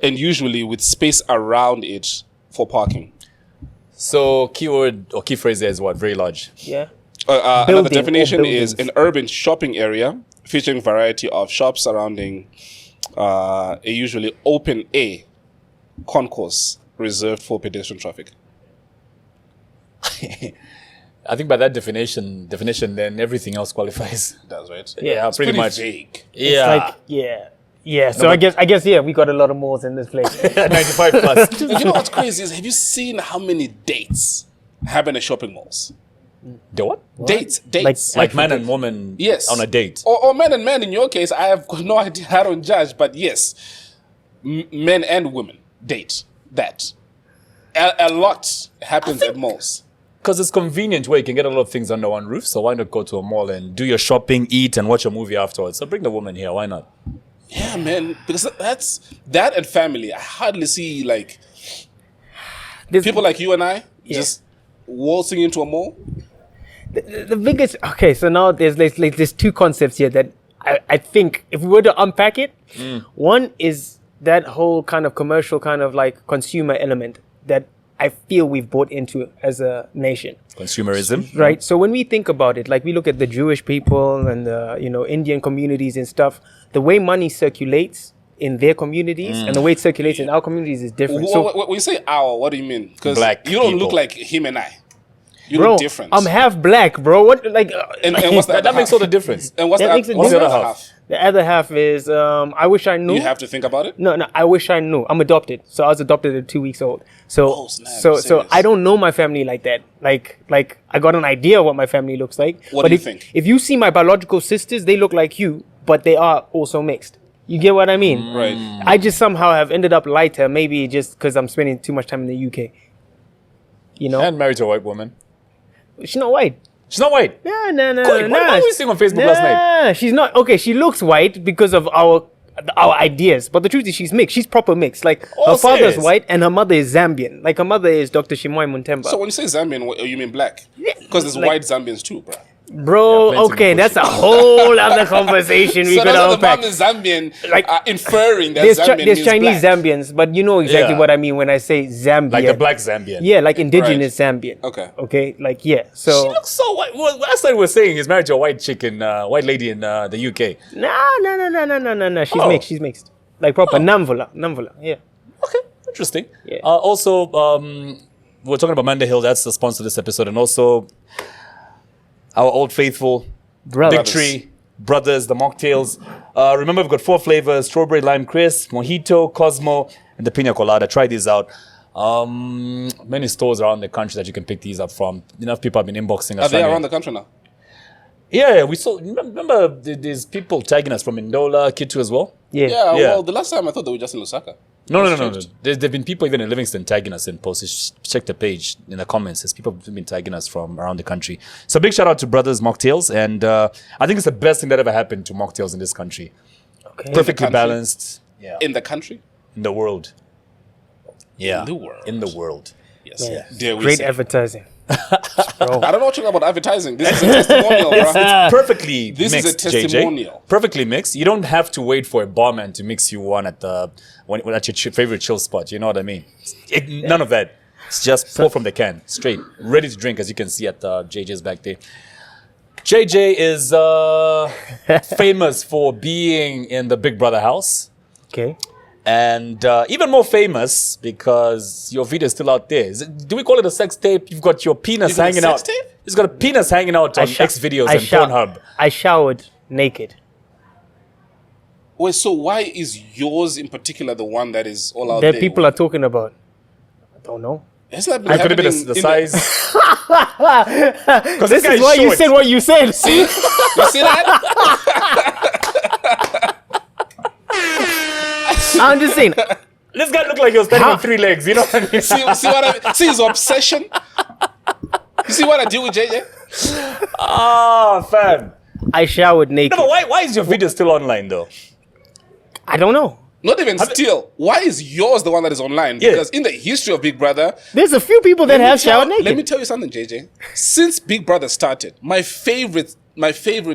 and usually with space around it for parking. So keyword or key phrase there is what? Very large. Yeah. Another Building or definition is buildings. an urban shopping area featuring variety of shops surrounding a usually open air concourse reserved for pedestrian traffic. I think by that definition, then everything else qualifies. That's right. Yeah, It's pretty much. vague. Yeah, Like, yeah. So I guess, yeah, we got a lot of malls in this place. 95 plus. And you know what's crazy is, have you seen how many dates happen at shopping malls? The what? Dates. Like man and woman Yes. on a date. Or man and man in your case, I have no idea, I don't judge, but yes, men and women date. That. A lot happens at malls. Because it's convenient where you can get a lot of things under one roof. So why not go to a mall and do your shopping, eat, and watch a movie afterwards? So bring the woman here. Why not? Yeah, man, because that and family. I hardly see like people like you and I just waltzing into a mall. The biggest. Okay, so now there's two concepts here that I think if we were to unpack it, one is that whole kind of commercial kind of like consumer element that I feel we've bought into as a nation. Consumerism. Right. So when we think about it, like we look at the Jewish people and the Indian communities and stuff, the way money circulates in their communities and the way it circulates in our communities is different. So When you say our, what do you mean? Because Black you don't people. look like him and I. You bro, look different. I'm half black, bro. What like? and what's the That other makes half? all the difference. And what's That the, makes it what's the different. other half? The other half is I wish I knew. You have to think about it. No, I wish I knew. I'm adopted, so I was adopted at 2 weeks old. So, Oh, snap. so Serious. I don't know my family like that. Like I got an idea what my family looks like. What but do you if, think? If you see my biological sisters, they look like you, but they are also mixed. You get what I mean? Right. I just somehow have ended up lighter, maybe just because I'm spending too much time in the UK. You know, And married to a white woman. she's not white. She's not white. No. What were you saying on Facebook last night? She's not. Okay, she looks white because of our ideas, but the truth is she's mixed. She's proper mixed. Like Oh, her father's serious? white and her mother is Zambian. Like her mother is Dr. Shimoi Muntemba. So when you say Zambian, you mean black? Because there's like- white Zambians too, bro. Bro, plenty okay, of that's a whole other conversation we So could those are the unpack. mom is Zambian, Like, inferring that There's, Zambian there's means Chinese black. Zambians, but you know exactly Yeah. what I mean when I say Zambian. Like the black Zambian. Yeah, like indigenous Zambian. Okay. Okay, like yeah. So She looks so white. Well, last time we were saying he's married to a white chick in, white lady in the UK. no. She's Oh. mixed. She's mixed. Like proper Namvola. Yeah. Okay, interesting. Yeah. Also, we're talking about Manda Hill. That's the sponsor of this episode. And also, our old faithful, Brother. Big Tree Brothers, the mocktails. Remember, we've got 4 flavors: strawberry lime crisp, mojito, Cosmo, and the pina colada. Try these out. Many stores around the country that you can pick these up from. Enough people have been inboxing us. Are they trying to- around the country now? Yeah, we saw. Remember, there's people tagging us from Ndola, Kitu as well. Yeah. Yeah, Yeah. well, the last time I thought they were just in Lusaka. No. changed. There've been people even in Livingston tagging us in posts. Just check the page in the comments. There's people who've been tagging us from around the country. So big shout out to Brothers Mocktails, and I think it's the best thing that ever happened to mocktails in this country. Okay. Perfectly country? balanced. Yeah. In the country? In the world. Yeah. In the world. In the world. Yes. Yeah. Dare we Great say. advertising. Bro. I don't know what you're about advertising. This is a testimonial, bro. It's perfectly This is a mixed, testimonial. JJ. Perfectly mixed. You don't have to wait for a barman to mix you one at the when at your favorite chill spot. You know what I mean? None of that. It's just pour from the can, straight, ready to drink, as you can see at JJ's back there. JJ is famous for being in the Big Brother house. Okay. And even more famous because your video is still out there. Do we call it a sex tape? You've got your penis You've got a hanging sex out. tape? It's got a penis hanging out on X videos and Pornhub. I showered naked. Wait, so why is yours in particular the one that is all out That there? people are talking about. I don't know. Hasn't that been I could have been happening the in size. Because This is why you said what you said. You see that? I'm just saying. This guy looked like he was standing How- on 3 legs. You know what I mean? see what I see his obsession? You see what I do with JJ? Fam. I showered naked. No, but why is your video still online though? I don't know. Not even still. Why is yours the one that is online? Yeah. Because in the history of Big Brother, There's a few people that have showered naked. let me tell you something, JJ. Since Big Brother started, my favorite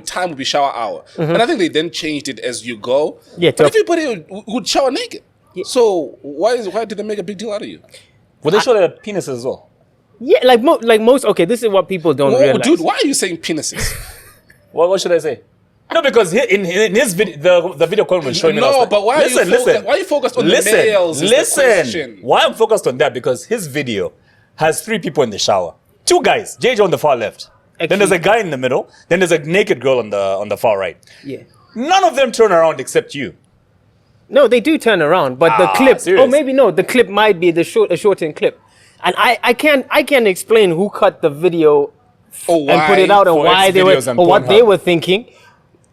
time would be shower hour. And I think they then changed it as you go. Yeah, but everybody would shower naked. So why did they make a big deal out of you? Will they show their penises as well? Yeah, like most. Okay, this is what people don't Whoa, realize. dude, why are you saying penises? What should I say? No, because in his video, the video call was showing me. No, but why are you focused on the males? Listen. Why I'm focused on that? Because his video has 3 people in the shower. 2 guys. JJ on the far left. Actually, then there's a guy in the middle. Then there's a naked girl on the far right. Yeah. None of them turn around except you. No, they do turn around, but the clip. Serious? Oh, maybe no. The clip might be a shortened clip, and I can't explain who cut the video and put it out and why they were or what they were thinking.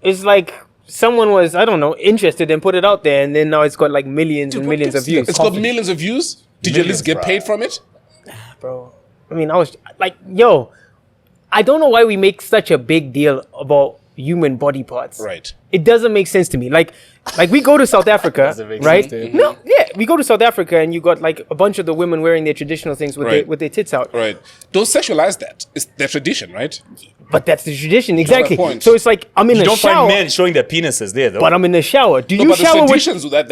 It's like someone was, I don't know, interested and put it out there, and then now it's got like millions and millions of views. It's got millions of views. Did you at least get paid from it? Bro, I mean, I was like, yo, I don't know why we make such a big deal about human body parts. Right. It doesn't make sense to me. Like we go to South Africa, right? No, yeah, we go to South Africa and you got like a bunch of the women wearing their traditional things with their tits out. Right. Don't sexualize that. It's their tradition, right? But that's the tradition, exactly. point. So it's like I'm in You the don't shower, find men showing their penises there, though. but I'm in the shower. Do No, you but the shower with? traditions that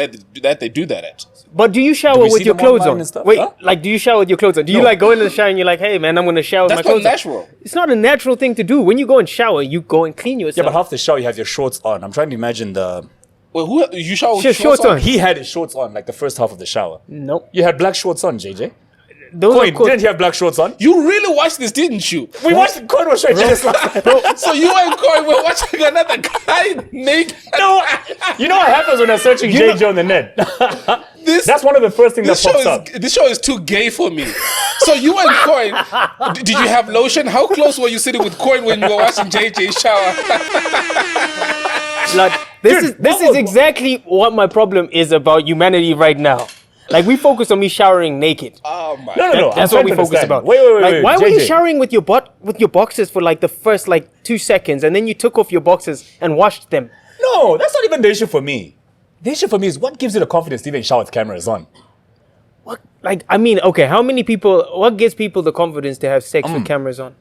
they do that at. But do you shower we with see your them clothes online on? and stuff? Wait, Huh? like do you shower with your clothes on? Do you No. like go in the shower and you're like, hey man, I'm gonna shower with That's my not clothes on? natural. It's not a natural thing to do. When you go and shower, you go and clean yeah, yourself. but half the shower you have your shorts on. I'm trying to imagine the. Well, who you shower with Sure, shorts shorts on. He had his shorts on, like the first half of the shower. Nope. You had black shorts on, JJ. Those Coin, are cool. didn't you have black shorts on? You really watched this, didn't you? We watched Coin was showing this last So you and Coy were watching another guy naked. No, you know what happens when I'm searching You know- JJ on the net? This, That's one of the first things that this show pops up. is this show is too gay for me. So you and Coin, did you have lotion? How close were you sitting with Coin when you were watching JJ shower? Like, this is exactly what my problem is about humanity right now. Like we focus on me showering naked. Oh my! No. That's I'm what we trying to focus understand. about. Wait. Like, why were you JJ. showering with your boxers for like the first like 2 seconds, and then you took off your boxers and washed them? No, that's not even the issue for me. The issue for me is what gives you the confidence to even shower with cameras on? What? Like, I mean, okay, how many people? What gives people the confidence to have sex with cameras on?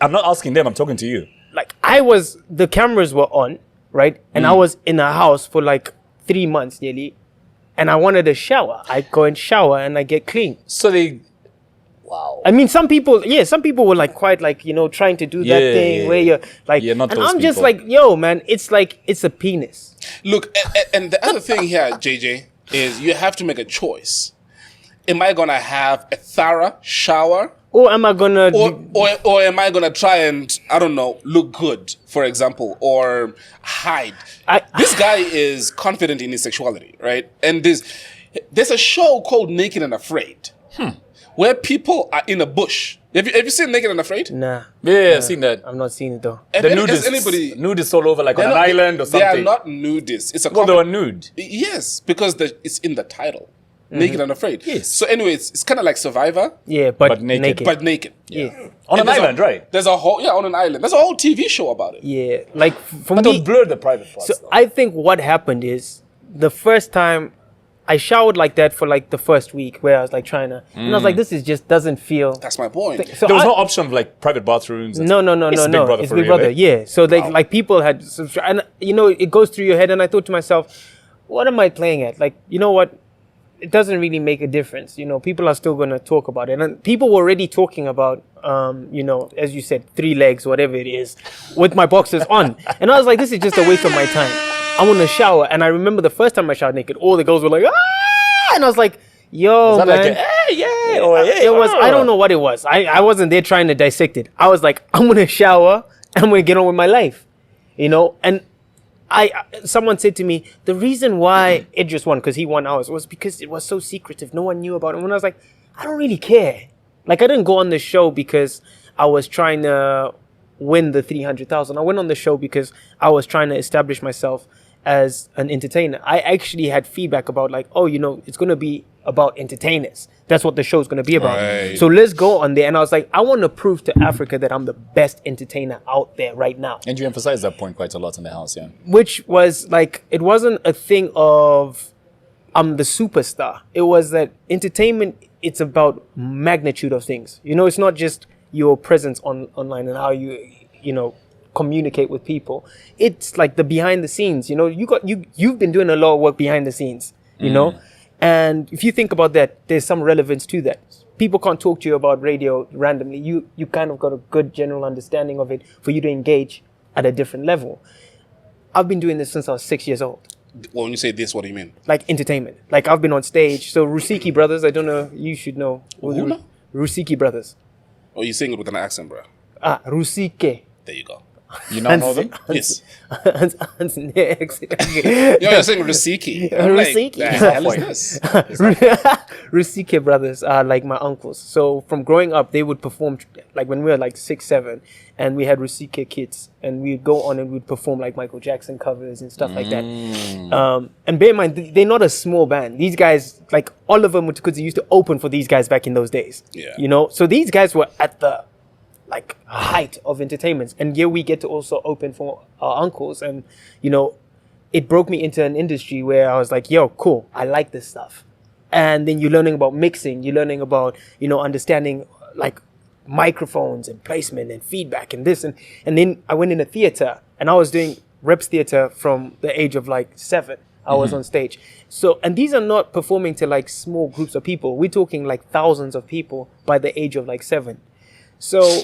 I'm not asking them, I'm talking to you. Like, the cameras were on, right? And I was in a house for like 3 months nearly, and I wanted a shower. I go and shower and I get clean. So they. Wow. I mean, some people were like quite like, you know, trying to do that thing where you're like, Yeah, not and those I'm just people. like, yo, man, it's like, it's a penis. Look, and the other thing here, JJ, is you have to make a choice. Am I gonna have a thorough shower, Or am I gonna or am I gonna try and, I don't know, look good, for example, or hide? This guy is confident in his sexuality, right? And there's a show called Naked and Afraid, where people are in a bush. Have you seen Naked and Afraid? Nah. Yeah, I've seen that. I've not seen it though. Have The has nudists. Nudists all over, like on They're an not- island or something. They are not nudists. It's a Well, they were nude. Yes, because it's in the title. Naked and Afraid. Yes. So anyway, it's kind of like Survivor, Yeah, but, But naked. naked. but naked. yeah. On And an island, right? There's a whole on an island. There's a whole TV show about it. Yeah. Like for But me, they'll blur the private parts. so though. I think what happened is the first time I showered like that for like the first week where I was like trying to, and I was like, this is just doesn't feel. That's my point. So There was I- no option of like private bathrooms. And No. It's Big Brother It's for Big real, Brother. eh? Yeah. So like people had, and you know, it goes through your head, and I thought to myself, what am I playing at? Like, you know what? It doesn't really make a difference. You know, people are still going to talk about it, and people were already talking about, you know, as you said, 3 legs, whatever it is, with my boxers on, and I was like, this is just a waste of my time. I want to shower, and I remember the first time I showered naked, all the girls were like, ah, and I was like, yo, Is that man. like a, hey, yeah, or hey, It was, I don't know what it was. I wasn't there trying to dissect it. I was like, I'm going to shower and I'm going to get on with my life, you know? And someone said to me, the reason why Idris won, because he won ours, was because it was so secretive. No one knew about it. And I was like, I don't really care. Like, I didn't go on the show because I was trying to win the 300,000. I went on the show because I was trying to establish myself as an entertainer. I actually had feedback about like, oh, you know, it's going to be about entertainers. That's what the show's going to be about. Right. So let's go on there. And I was like, I want to prove to Africa that I'm the best entertainer out there right now. And you emphasize that point quite a lot in the house, yeah. Which was like, it wasn't a thing of I'm the superstar. It was that entertainment, it's about magnitude of things. You know, it's not just your presence online and how you know, communicate with people. It's like the behind the scenes. You know, you've been doing a lot of work behind the scenes. you know? And if you think about that, there's some relevance to that. People can't talk to you about radio randomly. You kind of got a good general understanding of it for you to engage at a different level. I've been doing this since I was 6 years old. Well, when you say this, what do you mean? Like entertainment. Like I've been on stage. So Rusiki Brothers, I don't know, you should know. Who now? Rusiki Brothers. Oh, you're saying it with an accent, bro. Rusike. There you go. You now know them? Yes. Next. You're saying Rusiki. I'm like, Rusiki. the hell is this? Rusike brothers are like my uncles. So from growing up, they would perform like when we were like 6, 7, and we had Rusike kids, and we'd go on and we'd perform like Michael Jackson covers and stuff like that. And bear in mind, they're not a small band. These guys, like Oliver Mutukudzi used to open for these guys back in those days. Yeah. You know, so these guys were at the like height of entertainment, and here we get to also open for our uncles, and you know, it broke me into an industry where I was like, yo, cool, I like this stuff. And then you're learning about mixing, you're learning about, you know, understanding like microphones and placement and feedback and this, and then I went into theater, and I was doing reps theater from the age of like 7. I was on stage. So, and these are not performing to like small groups of people. We're talking like thousands of people by the age of like 7. So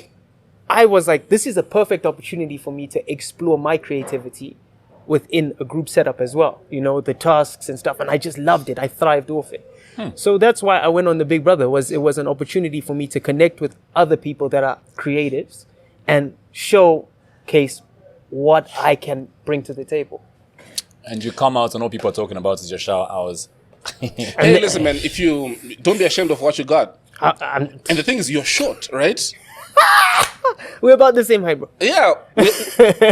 I was like, this is a perfect opportunity for me to explore my creativity within a group setup as well, you know, the tasks and stuff. And I just loved it. I thrived off it. So that's why I went on the Big Brother. It was an opportunity for me to connect with other people that are creatives and showcase what I can bring to the table. And you come out and all people are talking about is your shower hours. Hey, listen, man, if you don't be ashamed of what you got. I'm, And the thing is, you're short, right? we're about the same height, bro. Yeah,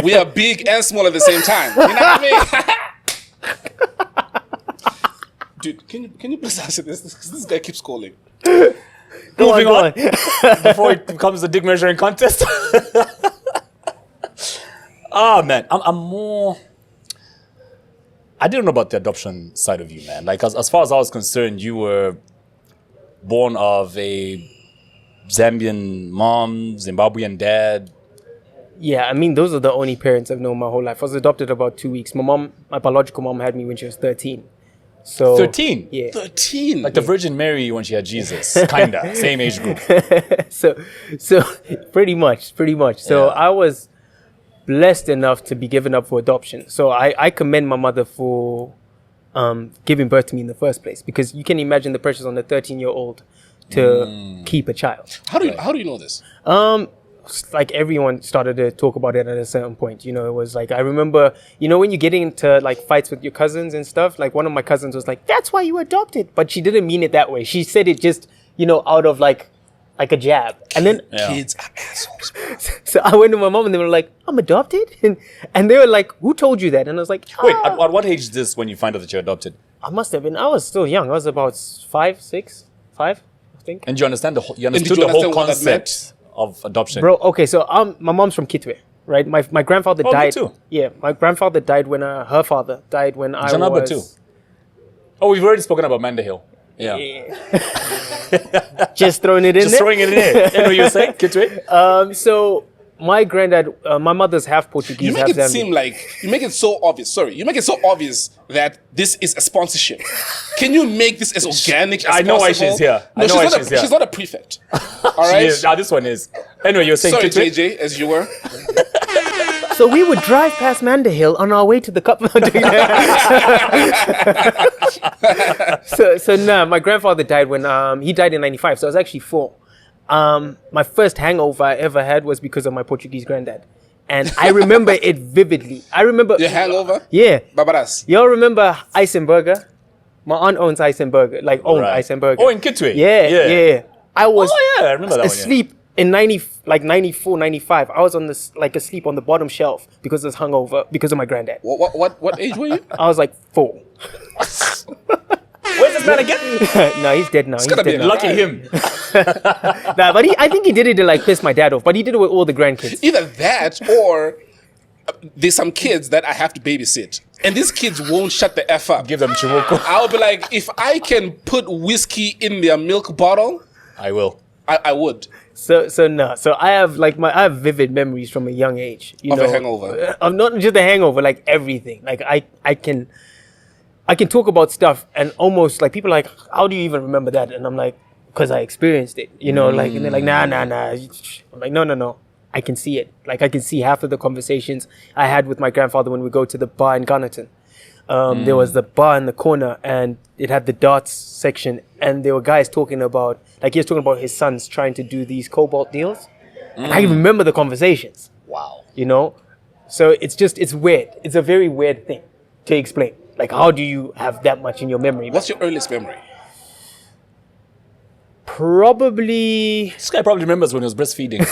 we are big and small at the same time. You know what I mean? Dude, can you please answer this? This guy keeps calling. Moving on. Before it becomes a dick measuring contest. Oh, man. I'm more... I didn't know about the adoption side of you, man. Like, as far as I was concerned, you were born of a Zambian mom, Zimbabwean dad. Yeah, I mean, those are the only parents I've known my whole life. I was adopted about 2 weeks. My biological mom had me when she was 13. So 13? Yeah. 13? Like the Virgin Mary when she had Jesus. Kinda. Same age group. So pretty much. So Yeah. I was blessed enough to be given up for adoption. So I commend my mother for giving birth to me in the first place, because you can imagine the pressures on a 13-year-old to keep a child. How do you know this? Like everyone started to talk about it at a certain point. You know, it was like, I remember, you know, when you're getting into like fights with your cousins and stuff, like one of my cousins was like, that's why you adopted. But she didn't mean it that way. She said it just, you know, out of like a jab. And then Kids are assholes. so I went to my mom and they were like, I'm adopted? And they were like, who told you that? And I was like, Wait, at what age is this when you find out that you're adopted? I must have been, I was still young. I was about 5, 6, 5, I think. And you understood did you the whole understand what that concept of adoption? Bro, okay, so my mom's from Kitwe, right? My grandfather Oh, me died. too. Yeah, my grandfather died when her father died when I Janaba was... too. Oh, we've already spoken about Mandahill. Yeah. Just throwing it in Just there. throwing it in there. You know what you were saying? Kitwe? So my granddad, my mother's half Portuguese, You make half it Zambian. seem like, you make it so obvious. Sorry, you make it so obvious that this is a sponsorship. Can you make this as organic as I know why possible? she's here. No, I know why she's not she's here. She's not a prefect. All right? This one is. Anyway, you were saying Sorry, Kitwe? JJ, as you were. So we would drive past Mandahill on our way to the cup. so my grandfather died when he died in 95, so I was actually 4. My first hangover I ever had was because of my Portuguese granddad, and I remember it vividly. I remember Your hangover? Yeah, Babaras. y'all remember Eisenberger? My aunt owns Eisenberger, like owned Right. Eisenberger. Oh, in Kitwe? Yeah. I was Oh, yeah, I remember that one, yeah. asleep in 94, 95. I was on this like asleep on the bottom shelf because I was hungover because of my granddad. What age were you? I was like 4. Where's this man again? No, he's dead now. He's gotta be dead a now. Lucky him. Nah, but I think he did it to like piss my dad off. But he did it with all the grandkids. Either that or there's some kids that I have to babysit. And these kids won't shut the F up. Give them Chiwoko. I'll be like, if I can put whiskey in their milk bottle, I will. I would. So I have vivid memories from a young age. You Of know, a hangover. Of not just a hangover, like everything. Like I can I can talk about stuff and almost like people are like, how do you even remember that? And I'm like, because I experienced it, you know, like, and they're like, nah. I'm like, no. I can see it. Like, I can see half of the conversations I had with my grandfather when we go to the bar in Gunnarton. There was the bar in the corner and it had the darts section. And there were guys talking about, like, he was talking about his sons trying to do these cobalt deals. And I remember the conversations. Wow. You know? So it's weird. It's a very weird thing to explain. Like, how do you have that much in your memory? What's your earliest memory? Probably... This guy probably remembers when he was breastfeeding.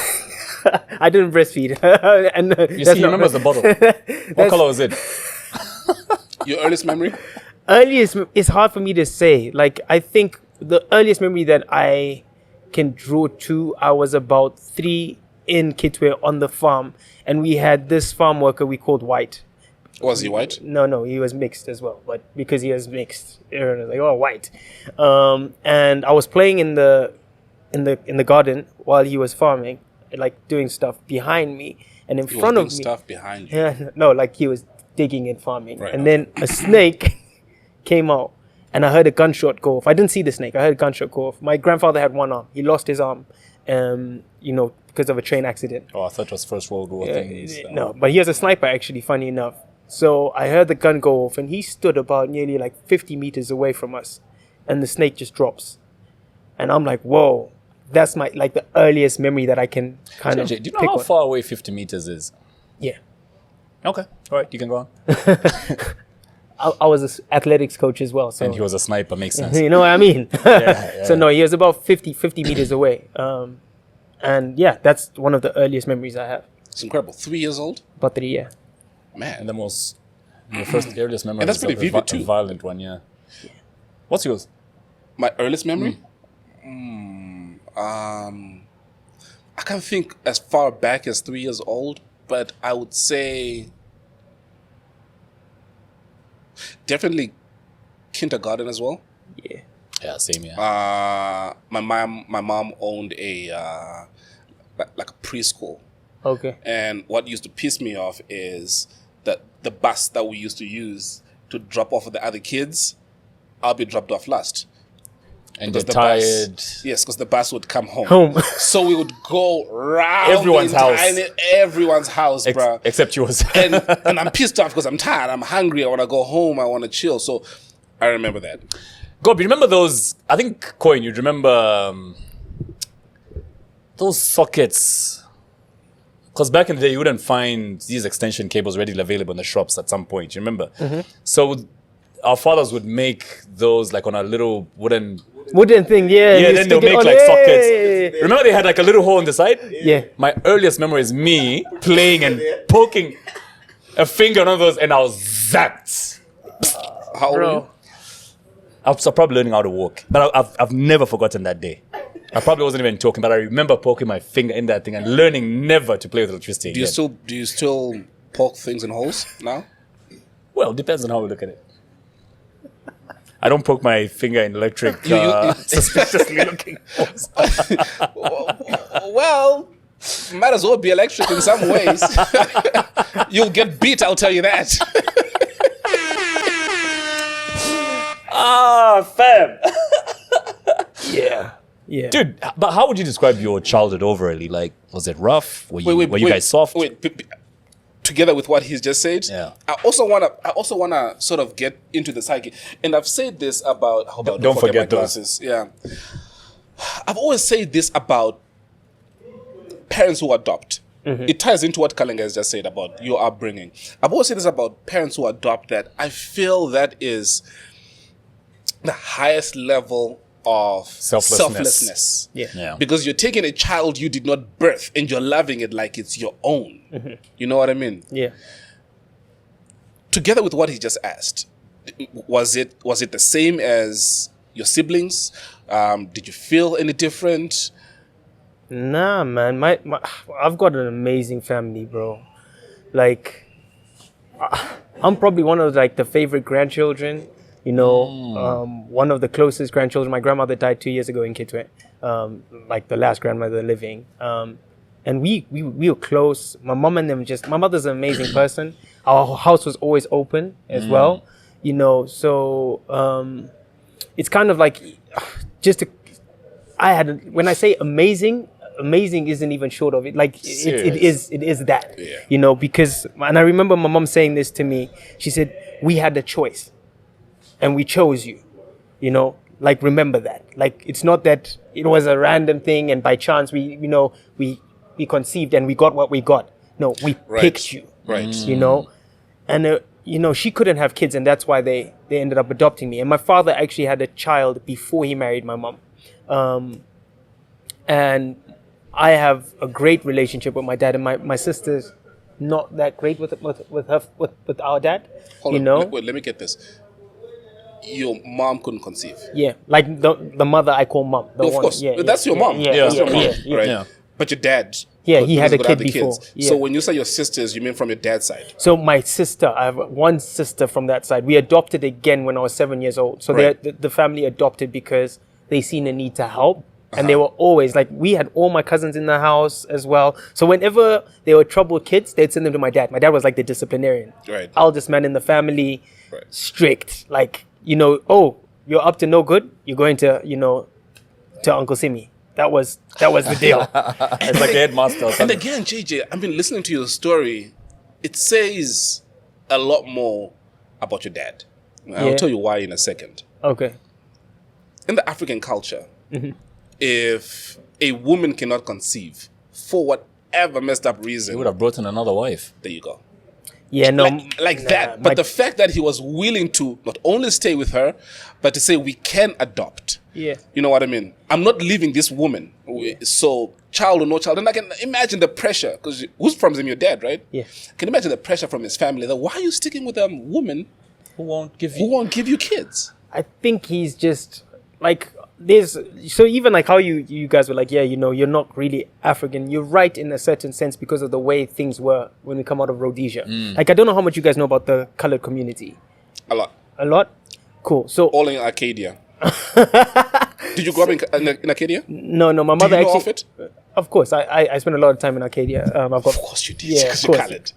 I didn't breastfeed. And You see, he remembers the bottle. What color was it? Your earliest memory? Earliest, it's hard for me to say. Like, I think the earliest memory that I can draw to, I was about 3 in Kitwe on the farm. And we had this farm worker we called White. Was he white? No, he was mixed as well. But because he was mixed, everyone was like, oh, white. And I was playing in the garden while he was farming, like doing stuff behind me. And in front of me, stuff behind you. Yeah, no, like he was digging and farming. Right, and then a snake came out and I heard a gunshot go off. I didn't see the snake. I heard a gunshot go off. My grandfather had one arm. He lost his arm, because of a train accident. Oh, I thought it was First World War things. No, but he was a sniper, actually, funny enough. So I heard the gun go off and he stood about nearly like 50 meters away from us. And the snake just drops. And I'm like, whoa. That's my, like, the earliest memory that I can kind of Do you know how far away 50 meters is? Yeah. Okay. All right. You can go on. I was an athletics coach as well. So And he was a sniper. Makes sense. you know what I mean? Yeah. So no, he was about 50 meters away. And yeah, that's one of the earliest memories I have. It's incredible. 3 years old? About 3, yeah. Man. And the first earliest memory And that's is pretty vivid too. a violent one, yeah. What's yours? My earliest memory? I can't think as far back as 3 years old, but I would say definitely kindergarten as well. Yeah. Yeah, same, yeah. My mom owned a like a preschool. Okay. And what used to piss me off is that the bus that we used to use to drop off the other kids, I'll be dropped off last. And you're tired. Yes, because the bus would come home. So we would go round Everyone's house. Everyone's house, bro. Except yours. and I'm pissed off because I'm tired. I'm hungry. I want to go home. I want to chill. So I remember that. God, you remember those? I think, Coin, you'd remember those sockets. Because back in the day, you wouldn't find these extension cables readily available in the shops at some point. You remember? So our fathers would make those like on a little wooden thing, yeah. Yeah, then they'll make like sockets. Yeah. Remember they had like a little hole on the side? Yeah. My earliest memory is me playing and poking a finger on one of those and I was zapped. How old were you? I was probably learning how to walk. But I've never forgotten that day. I probably wasn't even talking, but I remember poking my finger in that thing and learning never to play with electricity Do you still poke things in holes now? Well, it depends on how we look at it. I don't poke my finger in electric suspiciously looking holes. Well, might as well be electric in some ways. You'll get beat, I'll tell you that. Fam. Yeah. Dude, but how would you describe your childhood overally? Like, was it rough? Were you guys soft? Together with what he's just said, Yeah. I also wanna sort of get into the psyche. And I've said this about Don't forget my those. glasses. Yeah. I've always said this about parents who adopt. It ties into what Kalenga has just said about your upbringing. I've always said this about parents who adopt, that I feel that is the highest level of selflessness. Yeah. Because you're taking a child you did not birth and you're loving it like it's your own. You know what I mean? Yeah. Together with what he just asked, was it the same as your siblings? Did you feel any different? Nah, man. I've got an amazing family, bro. Like, I'm probably one of like the favorite grandchildren. You know, one of the closest grandchildren. My grandmother died 2 years ago in Kitwe, like the last grandmother living. And we were close. My mom and them my mother's an amazing person. Our house was always open as well. you know. So it's kind of like when I say amazing isn't even short of it. Like it is that, you know, because, and I remember my mom saying this to me. She said, we had a choice and we chose you, you know, like, remember that. Like, it's not that it was a random thing and by chance we conceived and we got what we got. No, we picked you, you know, and you know, she couldn't have kids and that's why they ended up adopting me. And my father actually had a child before he married my mom. And I have a great relationship with my dad, and my sister's not that great with our dad. Hold you on. know, Wait, let me get this. Your mom couldn't conceive. Yeah, like the mother I call mom. Of course, that's your mom. That's your mom, right? Yeah. But your dad. Yeah, he had a kid before. Yeah. So when you say your sisters, you mean from your dad's side? So my sister, I have one sister from that side. We adopted again when I was 7 years old. So the family adopted because they seen a need to help. And they were always like, we had all my cousins in the house as well. So whenever there were troubled kids, they'd send them to my dad. My dad was like the disciplinarian. Right. Eldest man in the family, strict. Like, you know, oh, you're up to no good. You're going to, you know, to Uncle Simi. That was the deal. It's like a headmaster or something. And again, JJ, I mean, listening to your story, it says a lot more about your dad. I'll tell you why in a second. Okay. In the African culture, if a woman cannot conceive for whatever messed up reason, he would have brought in another wife. There you go. Yeah, no, like that. But the fact that he was willing to not only stay with her, but to say we can adopt. Yeah. You know what I mean? I'm not leaving this woman. So child or no child. And I can imagine the pressure, because who's from him? Your dad, right? Yeah. Can you imagine the pressure from his family that why are you sticking with a woman who won't give you kids? I think he's just like, so even like how you guys were like, yeah, you know, you're not really African. You're right in a certain sense because of the way things were when we come out of Rhodesia. Like, I don't know how much you guys know about the colored community. A lot. A lot? Cool. So all in Arcadia. Did you grow up in Arcadia? No, my mother Do you know actually. of it? Of course, I spent a lot of time in Arcadia. Of course you did. Yeah, because you're colored.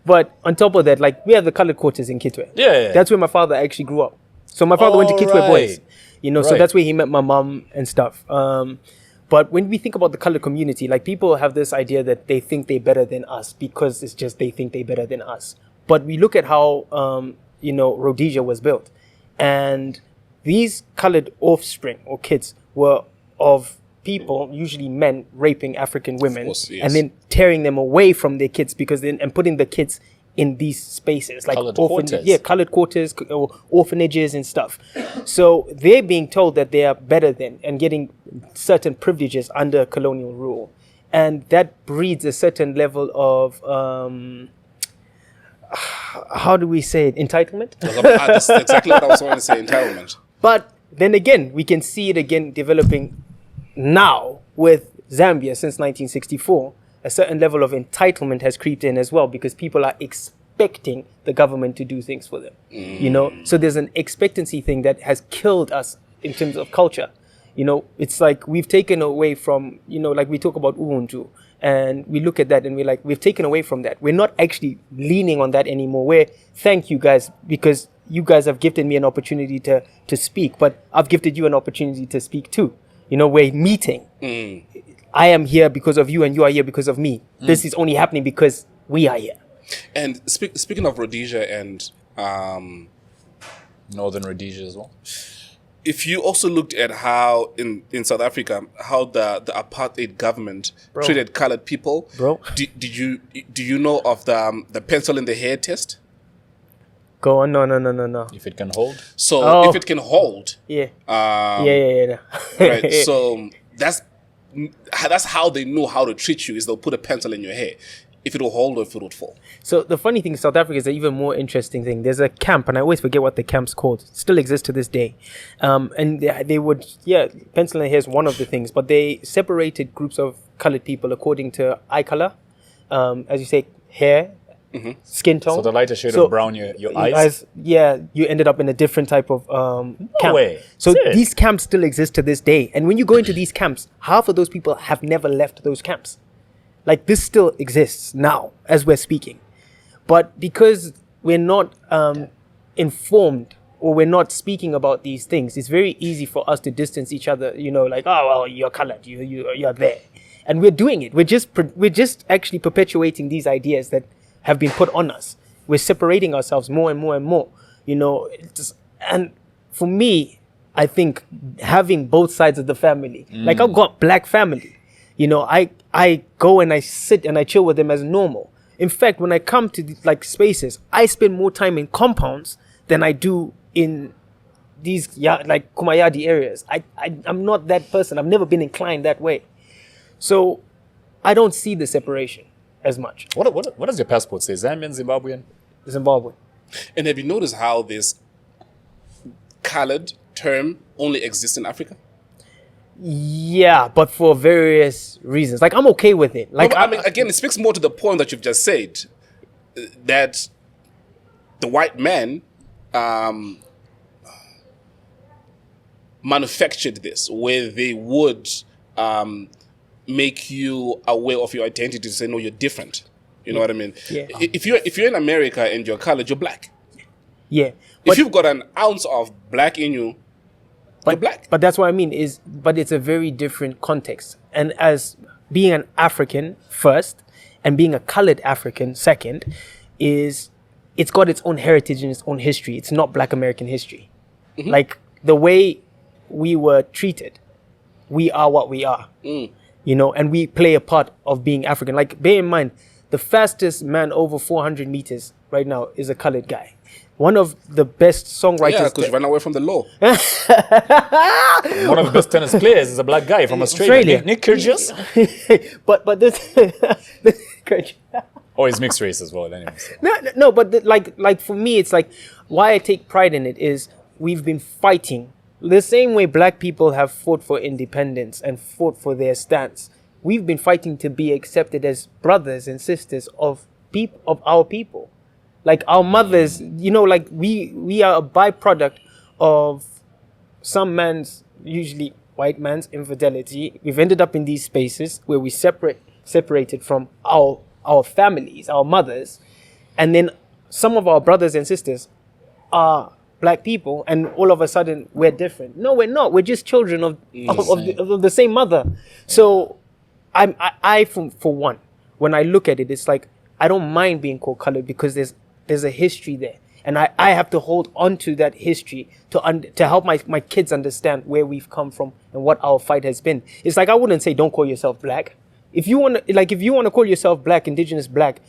But on top of that, like, we have the colored quarters in Kitwe. Yeah. That's where my father actually grew up. So my father went to Kitwe Boys. You know, so that's where he met my mom and stuff. But when we think about the colored community, like, people have this idea that they think they're better than us because it's just they think they're better than us. But we look at how, you know, Rhodesia was built. And these colored offspring or kids were of people, usually men, raping African women. Of course, yes. And then tearing them away from their kids and putting the kids in these spaces, like colored quarters. Yeah, colored quarters or orphanages and stuff. So they're being told that they are better than and getting certain privileges under colonial rule. And that breeds a certain level of, how do we say it? Entitlement? That's exactly what I was going to say, entitlement. But then again, we can see it again developing now with Zambia since 1964. A certain level of entitlement has creeped in as well because people are expecting the government to do things for them. You know, so there's an expectancy thing that has killed us in terms of culture. You know, it's like we've taken away from, you know, like we talk about Ubuntu and we look at that and we're like, we've taken away from that. We're not actually leaning on that anymore. We're, thank you guys, because you guys have gifted me an opportunity to speak, but I've gifted you an opportunity to speak too. You know, we're meeting. I am here because of you and you are here because of me. This is only happening because we are here. And speaking of Rhodesia and Northern Rhodesia as well. If you also looked at how in South Africa, how the apartheid government treated colored people, do you know of the pencil in the hair test? Go on, no. If it can hold. So if it can hold, yeah. Right. So that's how they know how to treat you, is they'll put a pencil in your hair, if it will hold or if it would fall. So the funny thing in South Africa is an even more interesting thing. There's a camp, and I always forget what the camp's called. It still exists to this day. And they would, pencil in hair is one of the things, but they separated groups of colored people according to eye color, as you say, hair, skin tone. So the lighter shade of brown, your eyes? You ended up in a different type of camp. Way. So these camps still exist to this day. And when you go into these camps, half of those people have never left those camps. Like, this still exists now as we're speaking. But because we're not informed or we're not speaking about these things, it's very easy for us to distance each other, like, oh, well, you're colored, you're there. And we're doing it. We're just actually perpetuating these ideas that have been put on us. We're separating ourselves more and more and more, and for me, I think having both sides of the family, like I've got black family, I go and I sit and I chill with them as normal. In fact, when I come to spaces, I spend more time in compounds than I do in these Kumayadi areas. I'm not that person. I've never been inclined that way. So I don't see the separation as much. What does your passport say? Zambian, Zimbabwean? Zimbabwe. And have you noticed how this colored term only exists in Africa? Yeah, but for various reasons. Like, I'm okay with it. Like, I mean, again, it speaks more to the point that you've just said, that the white man manufactured this, where they would make you aware of your identity to say, no, you're different. You know what I mean? Yeah. If you're in America and you're colored, you're black. Yeah. If you've got an ounce of black in you, you're black. But that's what I mean but it's a very different context. And as being an African first and being a colored African second, it's got its own heritage and its own history. It's not Black American history. Mm-hmm. Like the way we were treated, we are what we are, and we play a part of being African. Like, bear in mind, the fastest man over 400 meters right now is a colored guy. One of the best songwriters. Yeah, because you ran away from the law. One of the best tennis players is a black guy from Australia. Nick Kyrgios. but this. Oh, he's mixed race as well. Anyway, so. No. But like for me, it's like why I take pride in it is we've been fighting the same way black people have fought for independence and fought for their stance. We've been fighting to be accepted as brothers and sisters of our people. Like our mothers, like we are a byproduct of some man's, usually white man's, infidelity. We've ended up in these spaces where we separated from our families, our mothers, and then some of our brothers and sisters are black people, and all of a sudden we're different. No, we're not. We're just children of the same mother. So I for one, when I look at it, it's like I don't mind being called colored because there's a history there, and I have to hold on to that history to help my kids understand where we've come from and what our fight has been. It's like I wouldn't say don't call yourself black. If you want to call yourself black, indigenous black,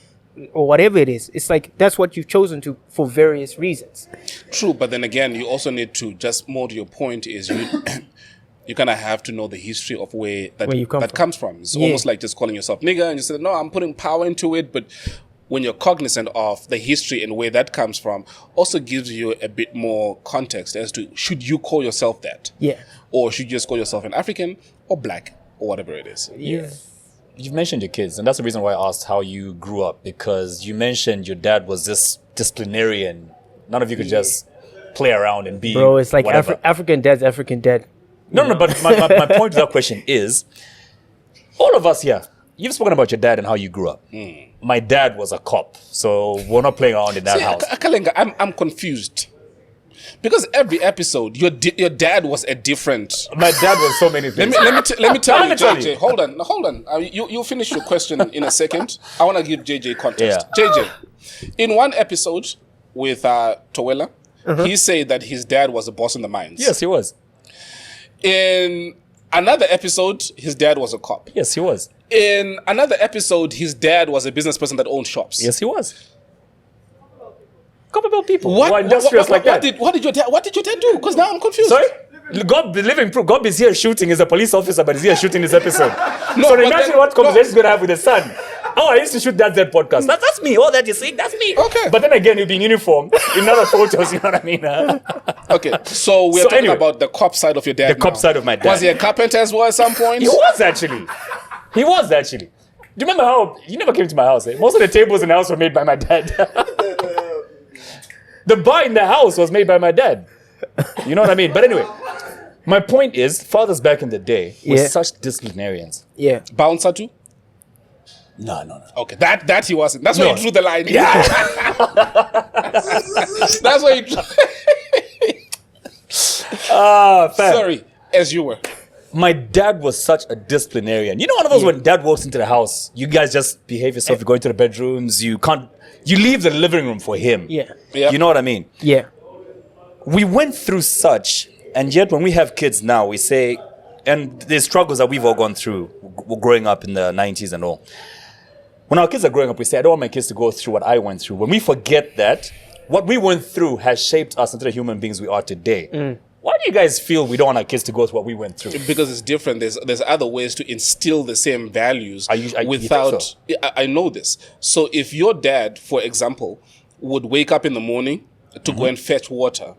or whatever it is, it's like that's what you've chosen to for various reasons. True, but then again, you also need to, just more to your point, is you kind of have to know the history of where you comes from. It's almost like just calling yourself nigger and you say, no, I'm putting power into it, but when you're cognizant of the history and where that comes from, also gives you a bit more context as to should you call yourself that? Yeah. Or should you just call yourself an African or black or whatever it is? Yeah. You've mentioned your kids, and that's the reason why I asked how you grew up, because you mentioned your dad was this disciplinarian. None of you could just play around and be. Bro, it's like African dad. No, but my point to that question is, all of us here, you've spoken about your dad and how you grew up. My dad was a cop, so we're not playing around in that house. Kalenga, I'm confused. Because every episode, your dad was a different. My dad was so many things. Let me tell you, JJ. Hold on. You finish your question in a second. I want to give JJ context. Yeah. JJ, in one episode with Towela, he said that his dad was a boss in the mines. Yes, he was. In another episode, his dad was a cop. Yes, he was. In another episode, his dad was a business person that owned shops. Yes, he was. Couple people. What did your dad do? Because now I'm confused. Sorry? God be living proof. God is here shooting. He's a police officer, but he's here shooting this episode. So imagine what conversation he's going to have with his son. Oh, I used to shoot that podcast. That's me. All that you're saying, that's me. Okay. But then again, you'll be in uniform in other photos, you know what I mean? Okay. So we're talking about the cop side of your dad. The cop side of my dad. Was he a carpenter as well at some point? He was actually. Do you remember how you never came to my house? Eh? Most of the tables in the house were made by my dad. The bar in the house was made by my dad. You know what I mean? But anyway, my point is, fathers back in the day were such disciplinarians. Yeah. Bouncer too? No. Okay, that he wasn't. That's why No. you drew the line. Yeah. That's why you drew. Fair. Sorry, as you were. My dad was such a disciplinarian. You know, one of those when dad walks into the house, you guys just behave yourself. You go into the bedrooms. You leave the living room for him. Yeah. Yep. You know what I mean? Yeah. We went through such, and yet when we have kids now, we say, and the struggles that we've all gone through growing up in the 90s and all. When our kids are growing up, we say, I don't want my kids to go through what I went through. When we forget that, what we went through has shaped us into the human beings we are today. Why do you guys feel we don't want our kids to go through what we went through? Because it's different. There's other ways to instill the same values You think without. so? I know this. So if your dad, for example, would wake up in the morning to go and fetch water,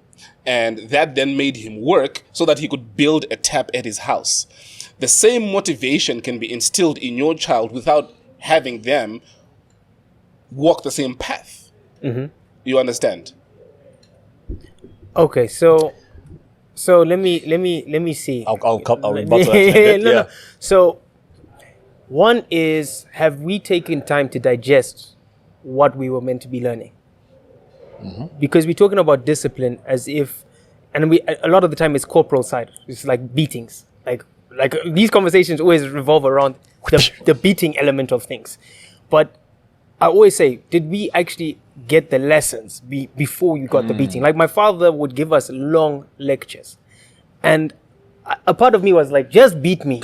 and that then made him work so that he could build a tap at his house, the same motivation can be instilled in your child without having them walk the same path. You understand? Okay, so let me see. I'll rebuttal that in a bit. No. So one is, have we taken time to digest what we were meant to be learning? Because we're talking about discipline as if, and a lot of the time it's corporal side. It's like beatings. Like these conversations always revolve around the beating element of things. But I always say, did we actually get the lessons before you got the beating? Like my father would give us long lectures, and a part of me was like, just beat me.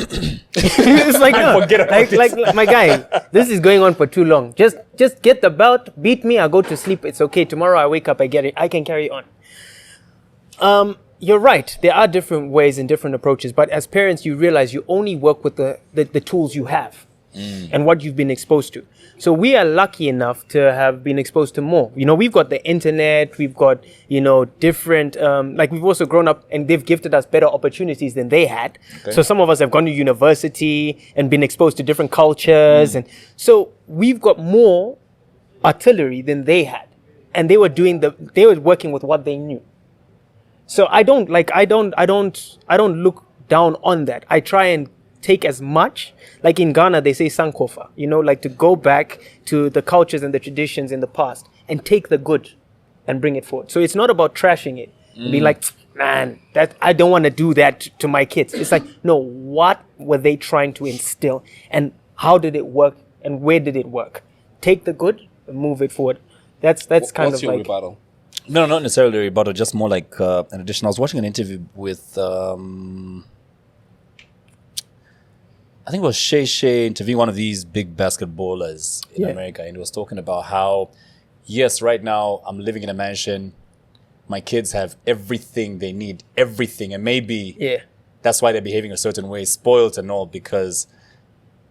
It's like, no, forget about like my guy, this is going on for too long. Just get the belt, beat me, I go to sleep. It's okay. Tomorrow I wake up, I get it. I can carry on. You're right. There are different ways and different approaches, but as parents, you realize you only work with the tools you have and what you've been exposed to. So we are lucky enough to have been exposed to more. You know, we've got the internet, we've got, different, like we've also grown up and they've gifted us better opportunities than they had. Okay. So some of us have gone to university and been exposed to different cultures. And so we've got more artillery than they had. And they were working with what they knew. So I don't look down on that. I try and take as much, like in Ghana, they say sankofa, like to go back to the cultures and the traditions in the past and take the good and bring it forward. So it's not about trashing it and be like, man, that I don't want to do that to my kids. It's like, no, what were they trying to instill and how did it work and where did it work? Take the good and move it forward. That's kind What's of your like rebuttal? No, not necessarily a rebuttal, just more like an addition. I was watching an interview with, I think it was Shay interviewing one of these big basketballers in America, and he was talking about how, yes, right now I'm living in a mansion. My kids have everything they need, everything. And maybe that's why they're behaving a certain way, spoiled and all, because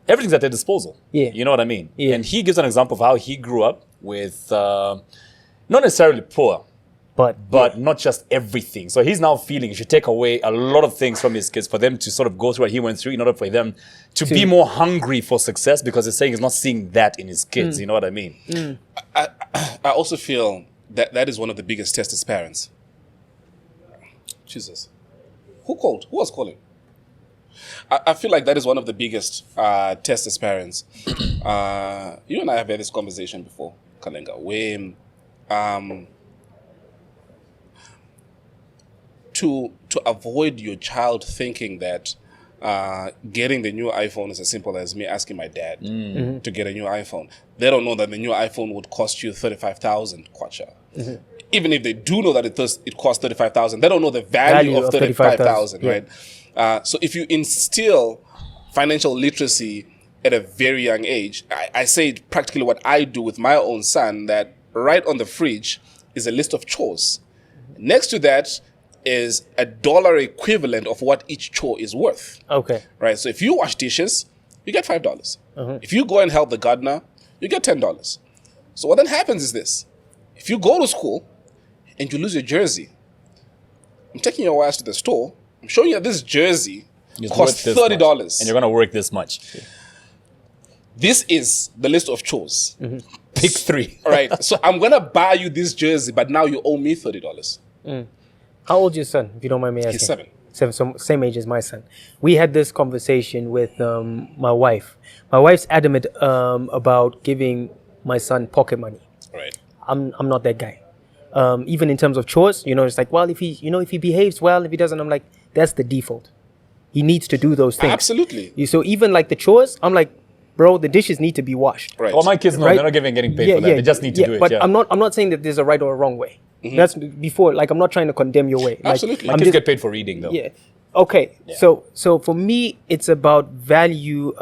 everything's at their disposal. Yeah. You know what I mean? Yeah. And he gives an example of how he grew up with, not necessarily poor, but not just everything. So he's now feeling he should take away a lot of things from his kids for them to sort of go through what he went through in order for them to be more hungry for success, because he's saying he's not seeing that in his kids. You know what I mean? I also feel that is one of the biggest tests as parents. Jesus. Who called? Who was calling? I feel like that is one of the biggest tests as parents. You and I have had this conversation before, Kalenga, where to avoid your child thinking that getting the new iPhone is as simple as me asking my dad to get a new iPhone. They don't know that the new iPhone would cost you 35,000 kwacha. Even if they do know that it costs 35,000, they don't know the value of 35,000, right? So if you instill financial literacy at a very young age, I say practically what I do with my own son, that right on the fridge is a list of chores. Next to that is $1 equivalent of what each chore is worth. Okay. Right. So if you wash dishes, you get $5. If you go and help the gardener, you get $10. So what then happens is this: if you go to school and you lose your jersey, I'm taking your ass to the store. I'm showing you that this jersey costs $30, and you're gonna work this much. This is the list of chores. Pick 3. All right. So I'm gonna buy you this jersey, but now you owe me $30. How old is your son, if you don't mind me asking? He's 7. same age as my son. We had this conversation with my wife. My wife's adamant about giving my son pocket money. Right. I'm not that guy. Even in terms of chores, it's like, well, if he behaves well, if he doesn't, I'm like, that's the default. He needs to do those things. Absolutely. So even like the chores, I'm like, bro, the dishes need to be washed. Right. All my kids know Right? they're not getting paid for that. They just need to do it. But I'm not saying that there's a right or a wrong way. That's before. Like, I'm not trying to condemn your way. Like, Absolutely. My kids get paid for reading though. Yeah. Okay. Yeah. So for me, it's about value.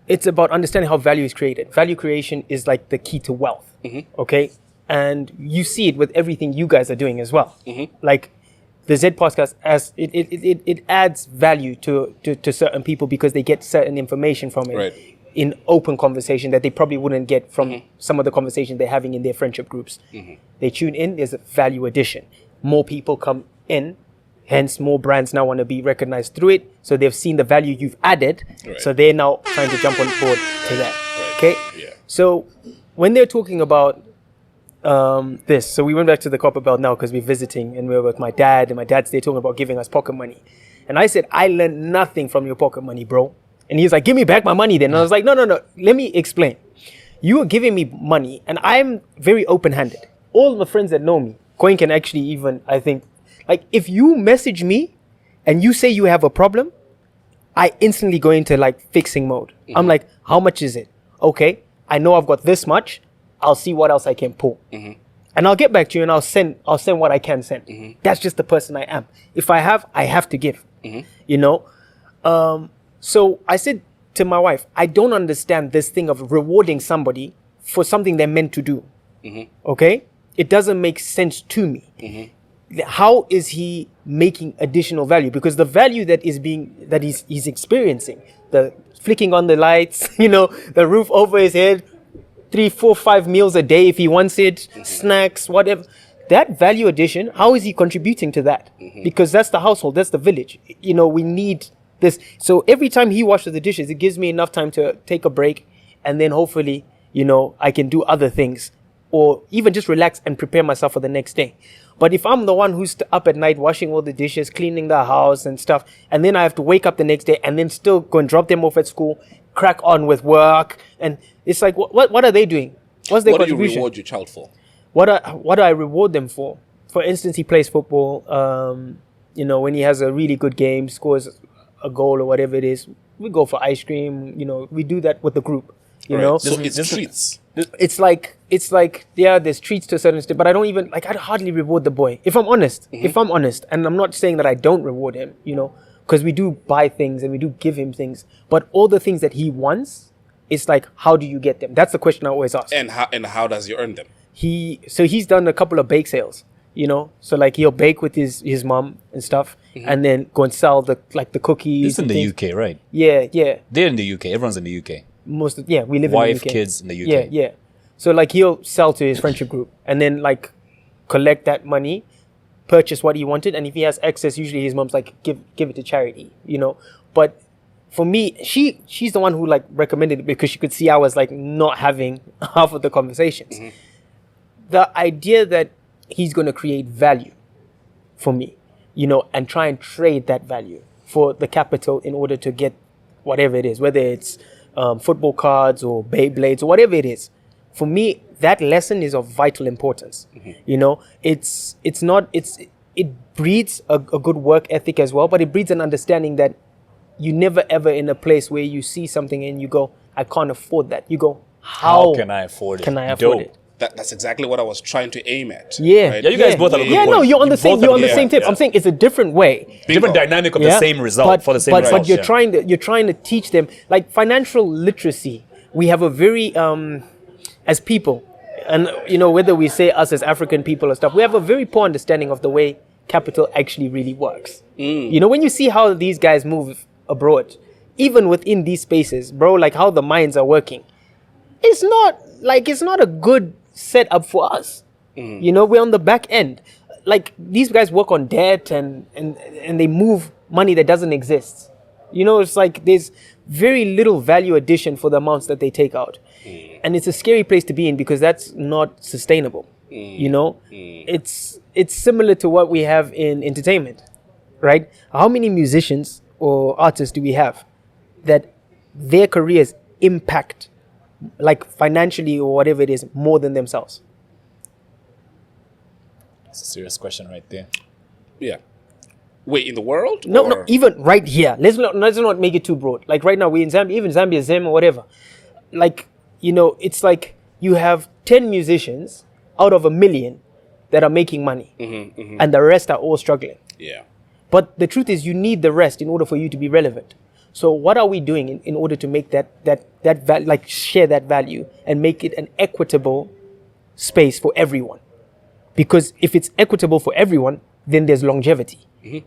It's about understanding how value is created. Value creation is like the key to wealth. Okay. And you see it with everything you guys are doing as well. Like the Z podcast, as it adds value to certain people because they get certain information from it. Right. In open conversation that they probably wouldn't get from some of the conversations they're having in their friendship groups. They tune in, there's a value addition. More people come in, hence more brands now want to be recognized through it. So they've seen the value you've added. Right. So they're now trying to jump on board to that. Right. Okay? Yeah. So when they're talking about this, so we went back to the Copper Belt now because we're visiting and we're with my dad, and my dad's there talking about giving us pocket money. And I said, I learned nothing from your pocket money, bro. And he's like, give me back my money then. And I was like, no. Let me explain. You are giving me money and I'm very open-handed. All my friends that know me, Coin can actually even, I think, like if you message me and you say you have a problem, I instantly go into like fixing mode. I'm like, how much is it? Okay, I know I've got this much. I'll see what else I can pull. And I'll get back to you and I'll send what I can send. That's just the person I am. If I have to give, So I said to my wife, I don't understand this thing of rewarding somebody for something they're meant to do. Okay? It doesn't make sense to me. How is he making additional value? Because the value that he's experiencing, the flicking on the lights, the roof over his head, 3, 4, 5 meals a day if he wants it, snacks, whatever. That value addition, how is he contributing to that? Because that's the household, that's the village. We need this. So every time he washes the dishes, it gives me enough time to take a break, and then hopefully, I can do other things or even just relax and prepare myself for the next day. But if I'm the one who's up at night washing all the dishes, cleaning the house and stuff, and then I have to wake up the next day and then still go and drop them off at school, crack on with work, and it's like, what are they doing? What's their contribution? What do you reward your child for? What do I reward them for? For instance, he plays football. When he has a really good game, scores a goal or whatever it is, we go for ice cream. We do that with the group. So it's treats. It's like there's treats to a certain extent, but I don't even I hardly reward the boy. If I'm honest, and I'm not saying that I don't reward him, because we do buy things and we do give him things, but all the things that he wants, it's like, how do you get them? That's the question I always ask. And how does he earn them? He's done a couple of bake sales, so like he'll bake with his mom and stuff, and then go and sell the cookies. This is in the UK, right? Yeah. They're in the UK. Everyone's in the UK. We live Wife, in the UK. kids in the UK. Yeah. So like he'll sell to his friendship group and then like collect that money, purchase what he wanted, and if he has excess, usually his mom's like give it to charity, But for me, she's the one who like recommended it because she could see I was like not having half of the conversations. The idea that he's going to create value for me, and try and trade that value for the capital in order to get whatever it is, whether it's football cards or Beyblades or whatever it is. For me, that lesson is of vital importance. It breeds a good work ethic as well, but it breeds an understanding that you never ever in a place where you see something and you go, I can't afford that. You go, how can I afford it? Can I afford it? That's exactly what I was trying to aim at. Yeah. Right? Yeah, you guys both have a good Yeah, point. no, you're on the same. You're on the same tip. Yeah. I'm saying it's a different way. Different dynamic of the same result for the same result. But you're trying to teach them like financial literacy. We have a very as people, and whether we say us as African people or stuff, we have a very poor understanding of the way capital actually really works. When you see how these guys move abroad, even within these spaces, bro, like how the minds are working, it's not a good setup for us. We're on the back end. Like these guys work on debt and they move money that doesn't exist. It's like there's very little value addition for the amounts that they take out. And it's a scary place to be in because that's not sustainable. It's similar to what we have in entertainment. right? How many musicians or artists do we have that their careers impact, like financially or whatever it is, more than themselves? It's a serious question right there. Yeah. Wait, in the world? No, even right here. Let's not make it too broad. Like right now, we in Zambia, even Zambia, Zim or whatever. Like, it's like you have 10 musicians out of 1 million that are making money, and the rest are all struggling. Yeah. But the truth is, you need the rest in order for you to be relevant. So what are we doing in order to make that share that value and make it an equitable space for everyone? Because if it's equitable for everyone, then there's longevity.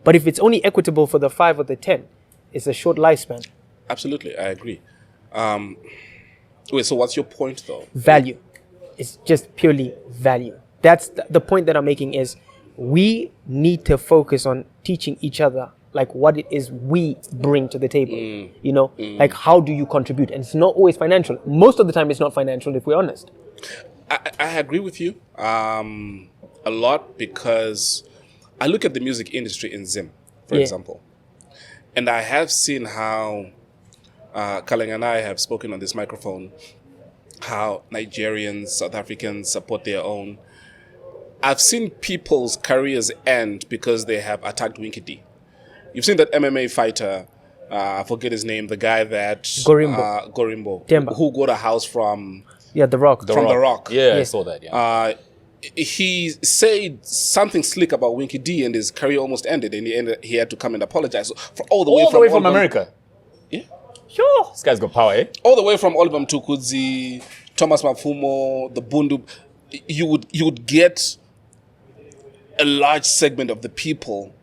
But if it's only equitable for the 5 or the 10, it's a short lifespan. Absolutely, I agree. Wait, so what's your point though? Value. It's just purely value. That's the point that I'm making is we need to focus on teaching each other like what it is we bring to the table. Like how do you contribute? And it's not always financial. Most of the time it's not financial, if we're honest. I agree with you a lot, because I look at the music industry in Zim, for example, and I have seen how Kaleng and I have spoken on this microphone, how Nigerians, South Africans support their own. I've seen people's careers end because they have attacked Winky D. You've seen that MMA fighter, I forget his name, the guy that... Gorimbo. Demba. Who got a house from... Yeah, The Rock. The Rock. Yeah, I saw that, yeah. He said something slick about Winky D and his career almost ended, and he had to come and apologize. All the way from America. Yeah. Sure. This guy's got power, eh? All the way from Oliver Mtukudzi, Thomas Mafumo, the Bundu. You would get a large segment of the people.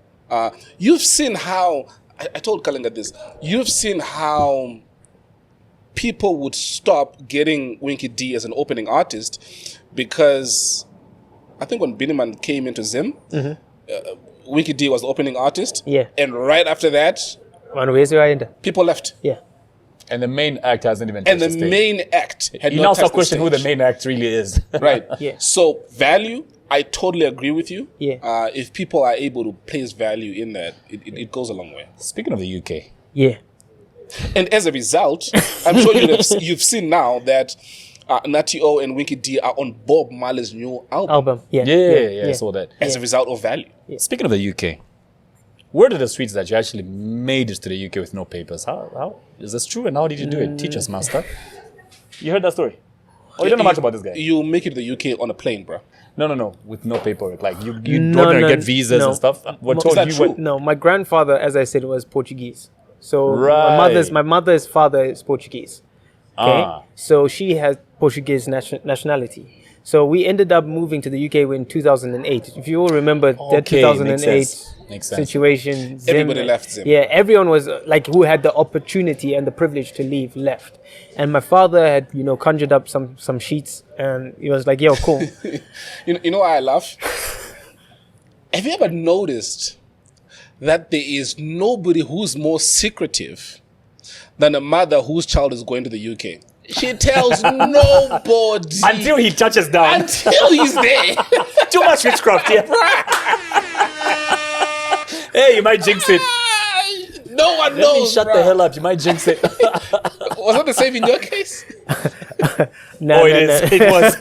You've seen how, I told Kalenga this, you've seen how people would stop getting Winky D as an opening artist because I think when Biniman came into Zim, Winky D was the opening artist. Yeah. And right after that, people left. Yeah. And the main act hasn't even And touched the stage. main act had You not now start touched the questioning who the stage. main act really is. Right. Yeah. So value, I totally agree with you. Yeah. If people are able to place value in that, it goes a long way. Speaking of the UK, Yeah. And as a result, I'm sure you've seen now that Natty O and Winky D are on Bob Marley's new album. Yeah. I saw that. As a result of value. Speaking of the UK, where did the streets that you actually made it to the UK with no papers? How is this true? And how did you do it? Teach us, master. You heard that story? Oh, you don't know much about this guy. You make it to the UK on a plane, bro. No, with no paperwork. Like you don't get visas and stuff. What told that you true? what? No, my grandfather, as I said, was Portuguese. So Right. my mother's father is Portuguese. Okay, Ah. so she has Portuguese nationality. So we ended up moving to the UK in 2008. If you all remember that Okay, 2008 makes sense. situation, Zim, Everybody left Zim. Yeah, everyone was like who had the opportunity and the privilege to leave left. And my father had conjured up some sheets, and he was like, "Yo, cool." You know why I laugh? Have you ever noticed that there is nobody who's more secretive than a mother whose child is going to the UK? She tells nobody Until he touches down. until he's there. Too much witchcraft here. Hey, you might jinx it. No one Let me knows. shut bruh. the hell up. You might jinx it. Was that the same in your case? No, It was.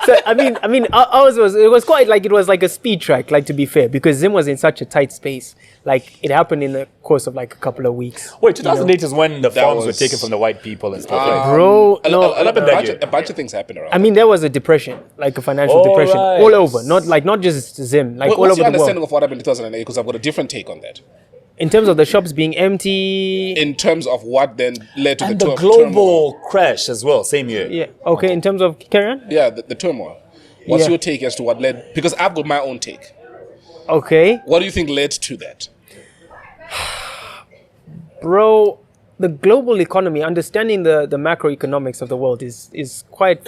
So I mean, ours was quite like it was like a speed track. Like to be fair, because Zim was in such a tight space. Like it happened in the course of like a couple of weeks. Wait, 2008 is when the farms were was- taken from the white people and stuff. Right? Bro, A no. bunch of things happened around. I mean, there was a depression, like a financial All depression, right. all over. Not just Zim, like all What's over your the understanding world. of what happened in 2008? Because I've got a different take on that. In terms of the shops being empty. In terms of what then led to And the the turmoil. global crash as well, same year. Yeah. Okay. In terms of carry on. Yeah, the turmoil. What's Yeah. your take as to what led? Because I've got my own take. Okay, What do you think led to that? bro. The global economy, understanding the macroeconomics of the world is quite.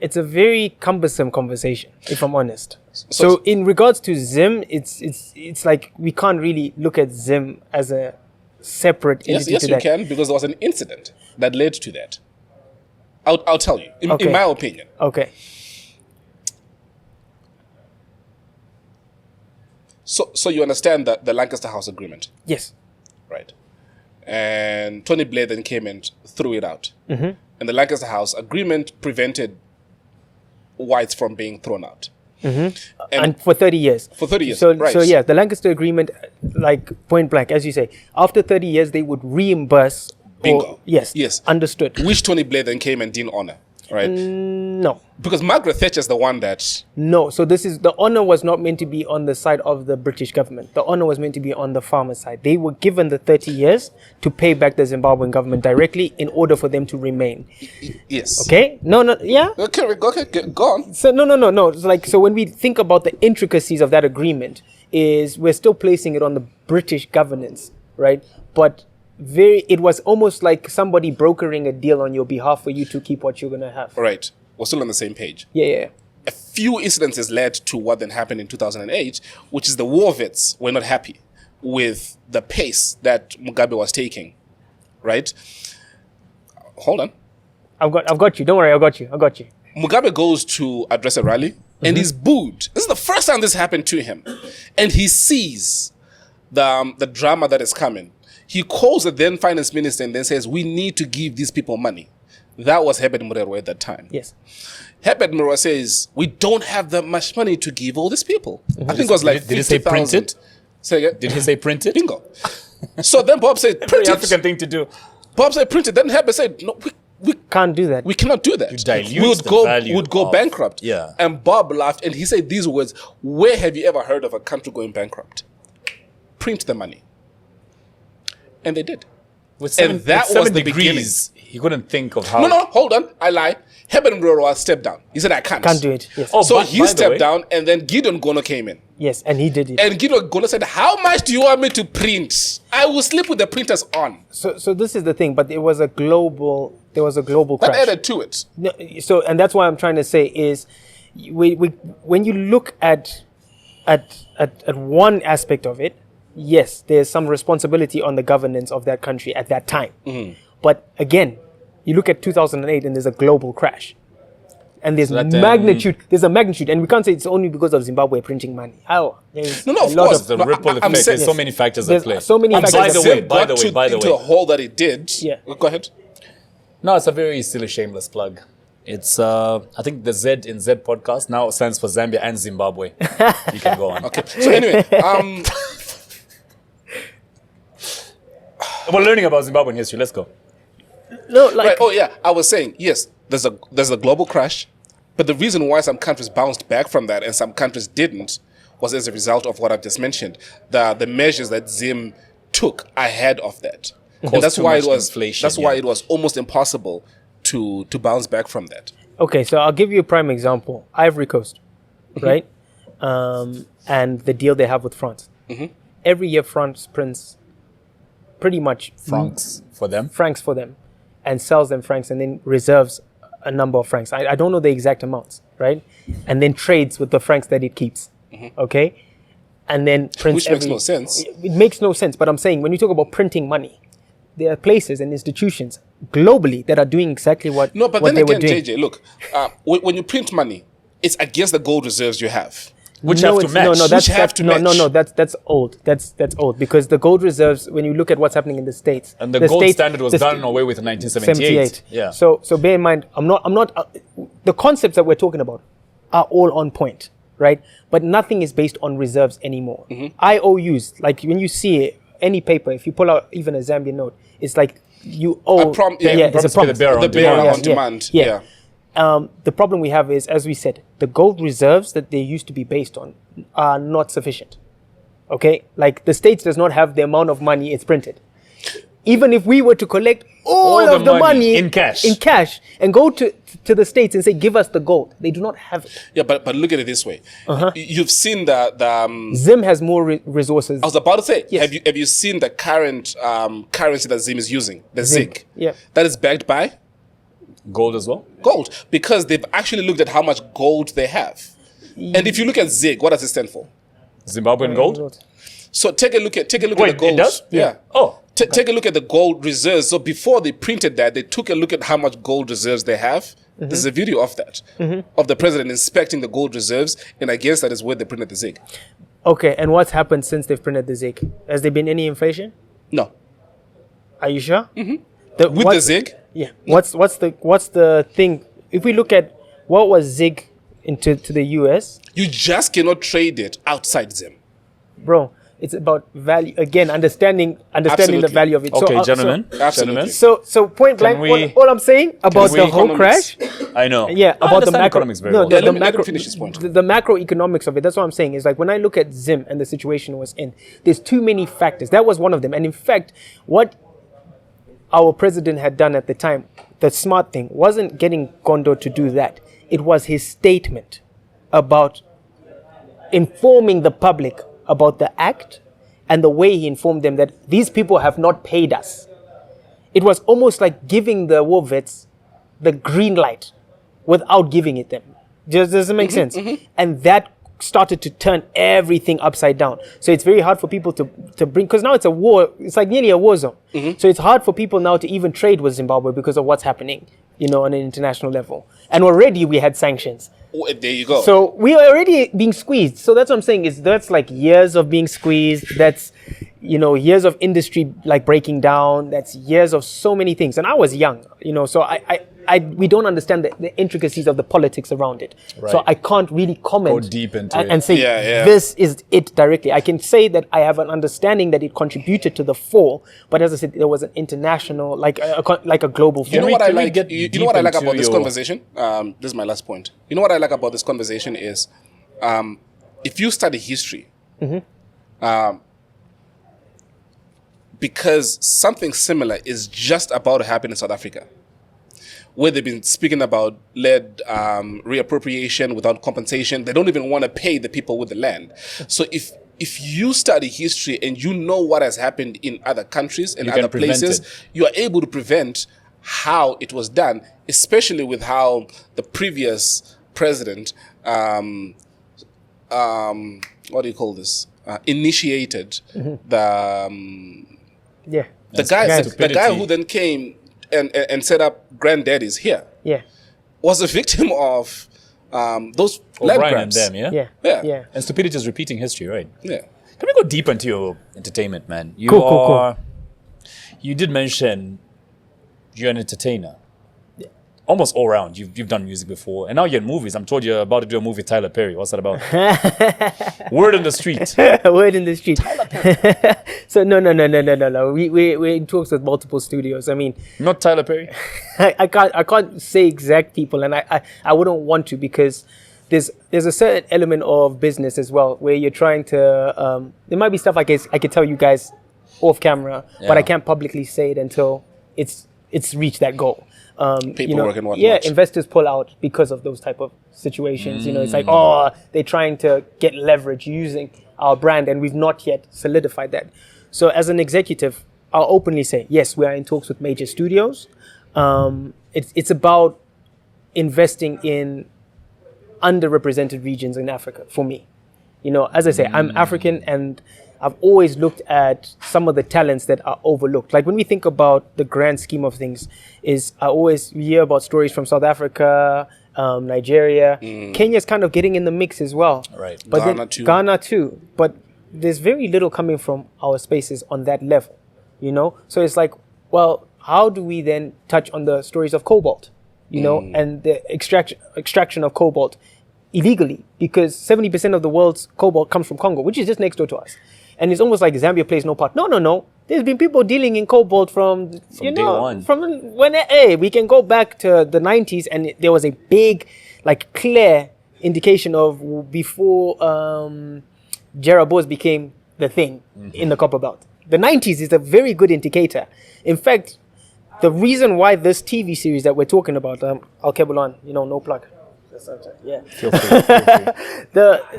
It's a very cumbersome conversation, if I'm honest. So in regards to Zim, it's like we can't really look at Zim as a separate entity Yes, to you that. can, because there was an incident that led to that. I'll tell you, Okay. in my opinion. Okay. So you understand that the Lancaster House Agreement, Yes. right? And Tony Blair then came and threw it out. And the Lancaster House Agreement prevented whites from being thrown out. And for 30 years. For 30 years, So, right. so yeah, the Lancaster Agreement, like point blank, as you say, after 30 years, they would reimburse. Bingo. Yes. Yes. Understood. Which Tony Blair then came and didn't honor, right? No. Because Margaret Thatcher's the one that... No. So the honor was not meant to be on the side of the British government. The honor was meant to be on the farmer side. They were given the 30 years to pay back the Zimbabwean government directly in order for them to remain. Yes. Okay? No, yeah? Okay, go on. So no. It's like, so when we think about the intricacies of that agreement, is we're still placing it on the British governance, right? But it was almost like somebody brokering a deal on your behalf for you to keep what you're gonna have. Right. We're still on the same page. Yeah. A few incidences led to what then happened in 2008, which is the war vets were not happy with the pace that Mugabe was taking, right? Hold on. I've got you. Don't worry, I got you. Mugabe goes to address a rally and he's booed. This is the first time this happened to him. And he sees the drama that is coming. He calls the then finance minister and then says, we need to give these people money. That was Herbert Murero at that time. Yes. Herbert Murero says, we don't have that much money to give all these people. I think it was like Did he say 50,000. printed? Say again? Did he say printed? Bingo. So then Bob said, Very printed. African thing to do. Bob said, printed. Then Herbert said, no, we Can't do that. we cannot do that. dilute the value would go of- bankrupt. Yeah. And Bob laughed and he said these words, where have you ever heard of a country going bankrupt? Print the money. And they did. With And that with was the degrees, he couldn't think of how. No, hold on. I lie. Herbert Murero stepped down. He said, I can't. Can't do it. Yes. Oh, So but he by the way- stepped down and then Gideon Gono came in. Yes, and he did it. And Gideon Gono said, how much do you want me to print? I will sleep with the printers on. So this is the thing, but there was a global That crash. added to it. No, so, and that's why I'm trying to say is, when you look at one aspect of it, yes, there's some responsibility on the governance of that country at that time. But again, you look at 2008 and there's a global crash. And there's that, there's a magnitude, and we can't say it's only because of Zimbabwe printing money. There's No, of a lot course. The No, ripple I'm effect. saying- There's so many factors at There's play. so many And factors by at the play. way, by the way, by the into the way. hole that it did. Yeah. Go ahead. No, it's a very silly, shameless plug. It's I think the Z in Z podcast now stands for Zambia and Zimbabwe. You can go on. Okay. So anyway, We're learning about Zimbabwean history. Let's go. No, like right. Oh yeah, I was saying yes. There's a global crash, but the reason why some countries bounced back from that and some countries didn't was as a result of what I've just mentioned. The measures that Zim took ahead of that, and Caused that's too why much it was. inflation, That's why yeah. it was almost impossible to bounce back from that. Okay, so I'll give you a prime example. Ivory Coast, right? And the deal they have with France. Every year, France prints pretty much Francs for them. francs for them and sells them francs and then reserves a number of francs. I don't know the exact amounts, right? And then trades with the francs that it keeps, okay? And then prints Which makes no sense. It makes no sense, but I'm saying when you talk about printing money, there are places and institutions globally that are doing exactly what, No, but what then they were again, doing. JJ, look, when you print money, it's against the gold reserves you have. Which have to it's- match. No, Which that's, have to no, match. that's old. That's old because the gold reserves. When you look at what's happening in the states, And the gold standard was the done away with in 1978. 78. Yeah. So bear in mind, I'm not. The concepts that we're talking about are all on point, right? But nothing is based on reserves anymore. IOUs, like when you see any paper, if you pull out even a Zambian note, it's like you owe. promise it's a to pay the promise. bearer on The bearer demand. on demand. Yeah. Yeah. The problem we have is, as we said, the gold reserves that they used to be based on are not sufficient. Okay? Like the States does not have the amount of money it's printed. Even if we were to collect all the of the money money in cash. and go to the States and say, give us the gold, they do not have it. Yeah, but look at it this way. You've seen the Zim has more resources. I was about to say, Yes. have you seen the current currency that Zim is using, the ZiG? Yeah. That is backed by Gold as well. gold because they've actually looked at how much gold they have. And if you look at ZiG, what does it stand for? Zimbabwean gold. So take a look at the Wait, gold. it does? Yeah. Oh. Take a look at the gold reserves. So before they printed that, they took a look at how much gold reserves they have. There's a video of that, of the president inspecting the gold reserves, and against that is where they printed the ZiG. Okay, and what's happened since they've printed the ZiG? Has there been any inflation? No. Are you sure? With the ZiG? Yeah. What's the thing? If we look at what was ZiG into the US, You just cannot trade it outside Zim. bro, it's about value again. Understanding the Absolutely. value of it. Okay, gentlemen. Absolutely. So point blank. we- All I'm saying about the we- whole crash. I know. Yeah, I about the understand macro. economics very No, well. Yeah, the let him macro. finish his point. The macroeconomics of it. That's what I'm saying. Is like when I look at Zim and the situation it was in. There's too many factors. That was one of them. And in fact, what our president had done at the time, the smart thing, wasn't getting Gondo to do that. It was his statement about informing the public about the act and the way he informed them that these people have not paid us. It was almost like giving the war vets the green light without giving it them. Does it make sense? And that started to turn everything upside down. So it's very hard for people to bring, because now it's a war, it's like nearly a war zone. So it's hard for people now to even trade with Zimbabwe because of what's happening, on an international level. And already we had sanctions. Oh, there you go. So we are already being squeezed. So that's what I'm saying, is that's like years of being squeezed. That's, years of industry like breaking down. That's years of so many things. And I was young, so we don't understand the intricacies of the politics around it. Right. So I can't really comment Go deep into it. and say Yeah. this is it directly. I can say that I have an understanding that it contributed to the fall, but as I said, there was an international, like a global fall. You know what I can we like? get You know what I like deep about into this your- conversation? This is my last point. You know what I like about this conversation is, if you study history, because something similar is just about to happen in South Africa, where they've been speaking about lead reappropriation without compensation. They don't even want to pay the people with the land. So if you study history and you know what has happened in other countries and You can other prevent places, it. you are able to prevent how it was done, especially with how the previous president, what do you call this? Initiated the guy who then came and set up granddaddies here was a victim of those land O'Brien and grabs. them, yeah? Yeah. And stupidity is repeating history, right? Yeah. Can we go deep into your entertainment, man? Cool. You did mention you're an entertainer. Almost all round. You've done music before. And now you're in movies. I'm told you're about to do a movie with Tyler Perry. What's that about? Word in the street. Word in the street. So no. We're in talks with multiple studios. I mean, Not Tyler Perry? I can't say exact people, and I wouldn't want to, because there's a certain element of business as well where you're trying to. There might be stuff I could tell you guys off camera, but I can't publicly say it until it's reached that goal. Paperwork and whatnot. Yeah, investors pull out because of those type of situations. It's like, they're trying to get leverage using our brand, and we've not yet solidified that. So as an executive, I'll openly say, yes, we are in talks with major studios. It's about investing in underrepresented regions in Africa for me. As I say, I'm African, and I've always looked at some of the talents that are overlooked. Like when we think about the grand scheme of things, I always hear about stories from South Africa, Nigeria. Kenya's kind of getting in the mix as well. Right. But Ghana too. But there's very little coming from our spaces on that level, So it's like, well, how do we then touch on the stories of cobalt, and the extraction of cobalt illegally? Because 70% of the world's cobalt comes from Congo, which is just next door to us. And it's almost like Zambia plays no part. No. There's been people dealing in cobalt from day one. From when, we can go back to the 90s, and there was a big, clear indication of before Jerabos became the thing in the copper belt. The 90s is a very good indicator. In fact, the reason why this TV series that we're talking about, Al Kebulan, no plug. Yeah. Feel free.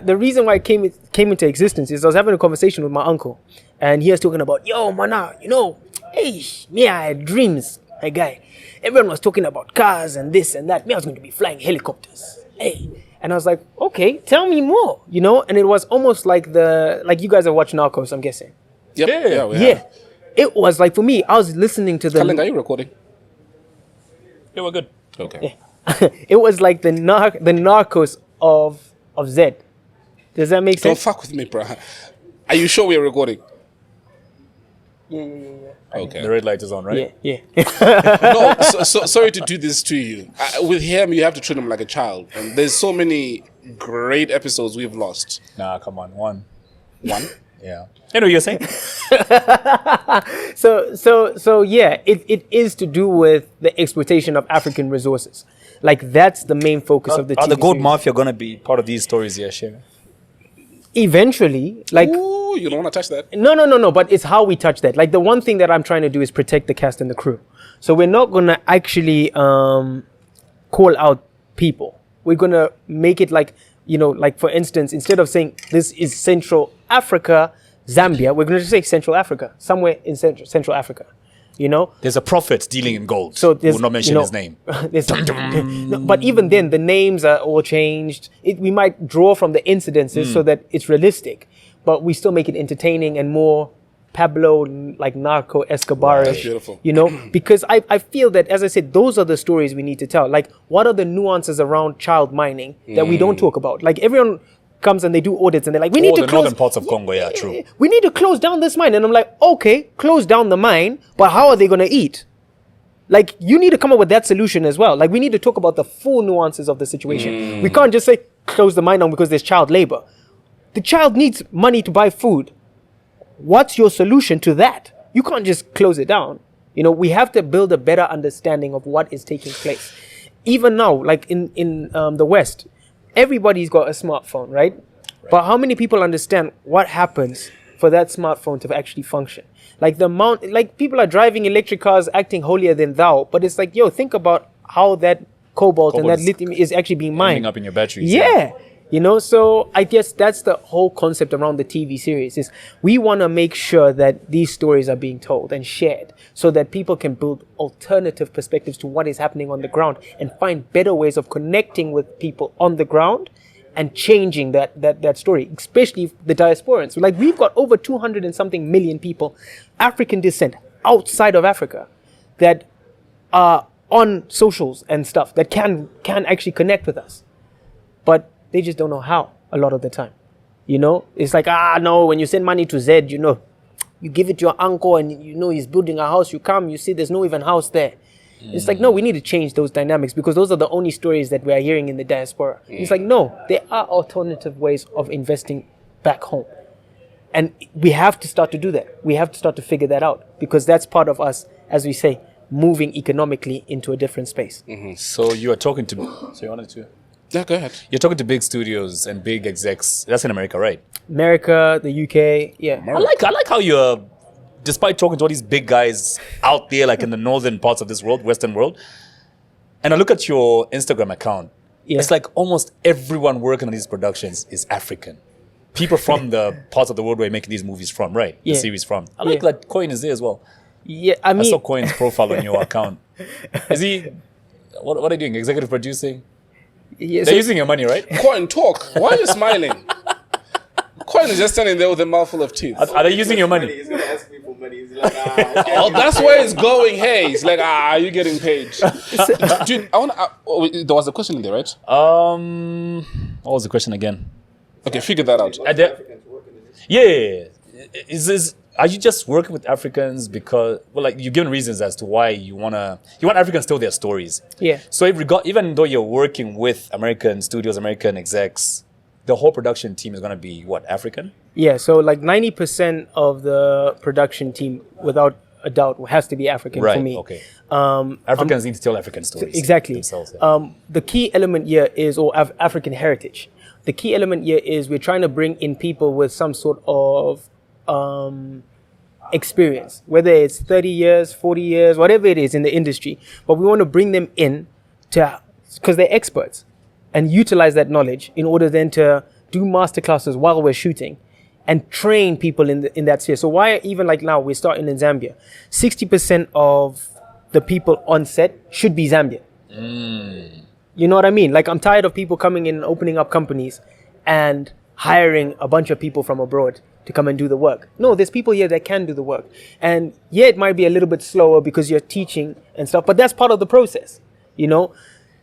The reason why it came into existence is I was having a conversation with my uncle, and he was talking about, yo, mana, hey, me, I had dreams, my guy. Everyone was talking about cars and this and that. Me, I was going to be flying helicopters. Hey. And I was like, okay, tell me more, And it was almost like you guys have watched Narcos, I'm guessing. Yep. Yeah. It was like, for me, I was listening to the... Kalenga, are you recording? Yeah, we're good. Okay. Yeah. It was like the Narcos of Zed. Does that make Don't sense? fuck with me, bro. Are you sure we're recording? Yeah. Okay. The red light is on, right? Yeah. No, sorry to do this to you. With him, you have to treat him like a child. And there's so many great episodes we've lost. Nah, come on. One. Yeah. Anyway, you're saying? So yeah, it is to do with the exploitation of African resources. Like that's the main focus of the TV Are the gold series. mafia going to be part of these stories here, Shane? Eventually, like Ooh, you don't want to touch that. no, but it's how we touch that. Like the one thing that I'm trying to do is protect the cast and the crew. So we're not gonna actually call out people. We're gonna make it like, like for instance, instead of saying this is Central Africa, Zambia, we're gonna just say Central Africa, somewhere in Central Africa. There's a prophet dealing in gold. So we'll not mention his name. No, but even then, the names are all changed. We might draw from the incidences so that it's realistic, but we still make it entertaining and more Pablo, like Narco Escobar-ish. That's beautiful. Because I feel that, as I said, those are the stories we need to tell. Like, what are the nuances around child mining that we don't talk about? Like, everyone comes and they do audits and they're like, we need to the close northern parts of Congo, yeah, true. we need to close down this mine. And I'm like, okay, close down the mine, but how are they going to eat? Like, you need to come up with that solution as well. Like, we need to talk about the full nuances of the situation. We can't just say, close the mine down because there's child labor. The child needs money to buy food. What's your solution to that? You can't just close it down. We have to build a better understanding of what is taking place. Even now, like in the West, everybody's got a smartphone, right? But how many people understand what happens for that smartphone to actually function? Like people are driving electric cars acting holier than thou, but it's like, think about how that cobalt and that lithium is actually being mined. Ending up in your batteries. Yeah. So I guess that's the whole concept around the TV series is we want to make sure that these stories are being told and shared so that people can build alternative perspectives to what is happening on the ground and find better ways of connecting with people on the ground and changing that story, especially the diasporans. Like, we've got over 200 and something million people, African descent, outside of Africa, that are on socials and stuff that can actually connect with us. But they just don't know how a lot of the time. It's like, no, when you send money to Z, you give it to your uncle and he's building a house, you come, you see there's no even house there. It's like, no, we need to change those dynamics because those are the only stories that we are hearing in the diaspora. It's like, no, there are alternative ways of investing back home. And we have to start to do that. We have to start to figure that out because that's part of us, as we say, moving economically into a different space. So you are talking to... So you wanted to... Yeah, go ahead. You're talking to big studios and big execs. That's in America, right? America, the UK, yeah. I like how you're... Despite talking to all these big guys out there, like in the northern parts of this world, Western world, and I look at your Instagram account, it's like almost everyone working on these productions is African. People from the parts of the world where you're making these movies from, right? Yeah. The series from. I like that Coin is there as well. Yeah, I saw Coin's profile on your account. Is he... What are you doing? Executive producing? Yeah, They're using your money, right? Coin, talk. Why are you smiling? Coin is just standing there with a mouthful of teeth. Are they using your money? He's gonna ask me for money. He's like, Oh, that's where it's going. Hey, he's like, are you getting paid? Dude, there was a question in there, right? What was the question again? Okay, figure that out. Are you just working with Africans because, you've given reasons as to why you want Africans to tell their stories. Yeah. So even though you're working with American studios, American execs, the whole production team is going to be what, African? Yeah, so like 90% of the production team, without a doubt, has to be African for me. Okay. Africans need to tell African stories. Exactly. Themselves, yeah. The key element here is, African heritage. The key element here is we're trying to bring in people with some sort of experience, whether it's 30 years, 40 years, whatever it is in the industry. But we want to bring them in because they're experts and utilize that knowledge in order then to do masterclasses while we're shooting and train people in that sphere. So why even like now we're starting in Zambia, 60% of the people on set should be Zambian. You know what I mean? Like, I'm tired of people coming in and opening up companies and hiring a bunch of people from abroad to come and do the work. No, there's people here that can do the work. And yeah, it might be a little bit slower because you're teaching and stuff, but that's part of the process,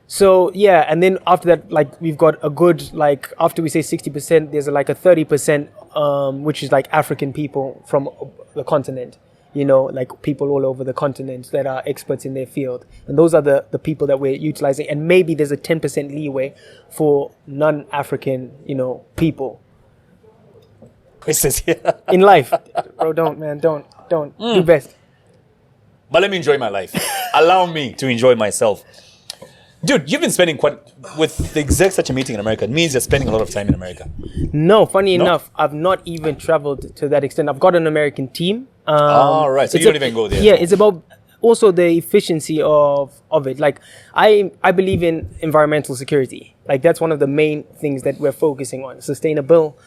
So yeah, and then after that, like we've got a good, like after we say 60%, there's like a 30%, which is like African people from the continent, you know, like people all over the continent that are experts in their field. And those are the people that we're utilizing. And maybe there's a 10% leeway for non-African, you know, people. Questions here. In life. Bro, don't do best. But let me enjoy my life. Allow me to enjoy myself. Dude, you've been spending with the execs such a meeting in America. It means you're spending a lot of time in America. No, funny enough, I've not even traveled to that extent. I've got an American team. All right, so you don't even go there. Yeah, it's about also the efficiency of it. Like I believe in environmental security. Like that's one of the main things that we're focusing on. Sustainable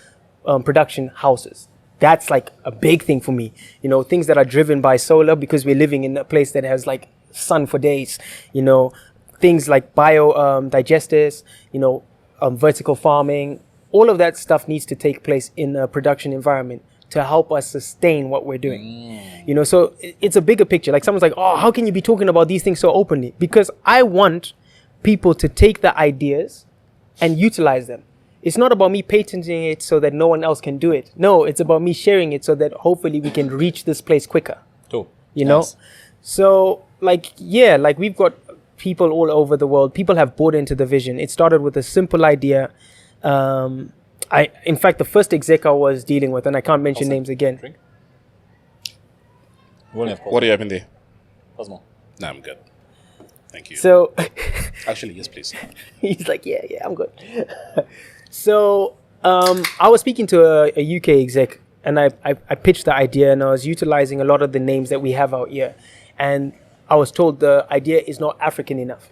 production houses. That's like a big thing for me. You know, things that are driven by solar because we're living in a place that has like sun for days. You know, things like bio digesters. You know, vertical farming. All of that stuff needs to take place in a production environment to help us sustain what we're doing. You know, so it's a bigger picture. Like someone's like, oh, how can you be talking about these things so openly? Because I want people to take the ideas and utilize them. It's not about me patenting it so that no one else can do it. No, it's about me sharing it so that hopefully we can reach this place quicker. Cool. You know? So like, yeah, like we've got people all over the world. People have bought into the vision. It started with a simple idea. In fact, the first exec I was dealing with, and I can't mention names again. Drink? What do you have in there? Cosmo. No, I'm good. Thank you. So Actually, yes, please. he's like, yeah, I'm good. So I was speaking to a UK exec, and I pitched the idea, and I was utilizing a lot of the names that we have out here, and I was told the idea is not African enough.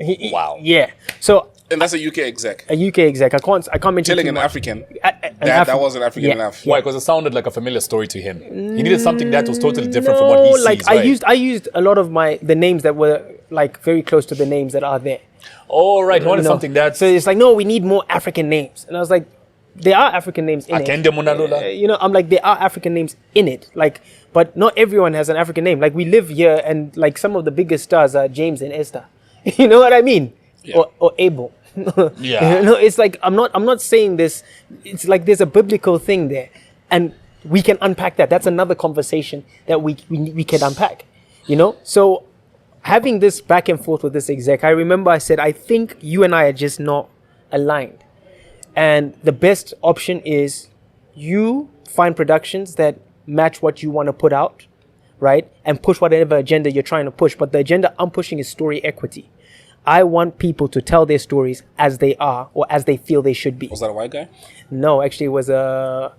Wow. Yeah. So. And that's a UK exec. A UK exec. I can't mention. Telling too an much. African. An That wasn't African enough. Why? Because it sounded like a familiar story to him. He needed something that was totally different from what he like sees. Right? I used a lot of the names that were like very close to the names that are there. All right. He wanted something that's... So it's like, no, we need more African names. And I was like, there are African names in Akende it. Munalula. You know, I'm like, there are African names in it. Like, but not everyone has an African name. Like we live here, and like some of the biggest stars are James and Esther. You know what I mean? Yeah. Or Abel. Yeah. You know, it's like I'm not saying this. It's like there's a biblical thing there, and we can unpack that. That's another conversation that we can unpack. You know, so having this back and forth with this exec, I remember I said, I think you and I are just not aligned, and the best option is you find productions that match what you want to put out, right, and push whatever agenda you're trying to push. But the agenda I'm pushing is story equity. I want people to tell their stories as they are or as they feel they should be. Was that a white guy? No, actually it was a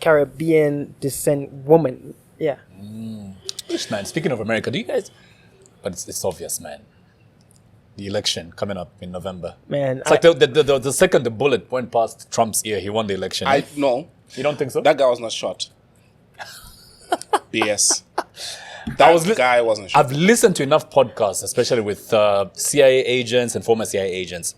Caribbean descent woman. Yeah. Man, speaking of America, do you guys... But it's obvious, man. The election coming up in November. Man. It's like the second the bullet went past Trump's ear, he won the election. No. You don't think so? That guy was not shot. BS. That guy wasn't shot. I've listened to enough podcasts, especially with CIA agents and former CIA agents.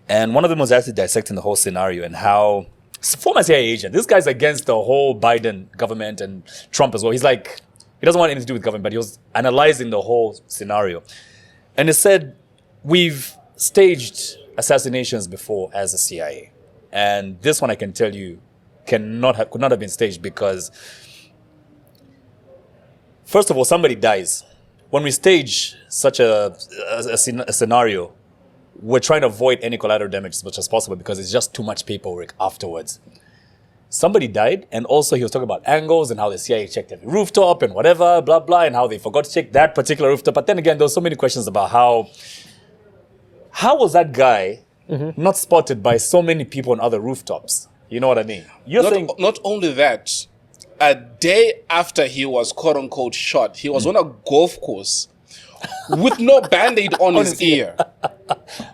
And one of them was actually dissecting the whole scenario and how... Former CIA agent, this guy's against the whole Biden government and Trump as well. He's like, he doesn't want anything to do with government, but he was analyzing the whole scenario. And he said, we've staged assassinations before as a CIA. And this one, I can tell you, could not have been staged because... First of all, somebody dies. When we stage such a scenario, we're trying to avoid any collateral damage as much as possible because it's just too much paperwork afterwards. Somebody died, and also he was talking about angles and how the CIA checked every rooftop and whatever, blah, blah, and how they forgot to check that particular rooftop. But then again, there were so many questions about how was that guy not spotted by so many people on other rooftops? You know what I mean? Not only that, a day after he was quote unquote shot, he was on a golf course with no band-aid on his ear.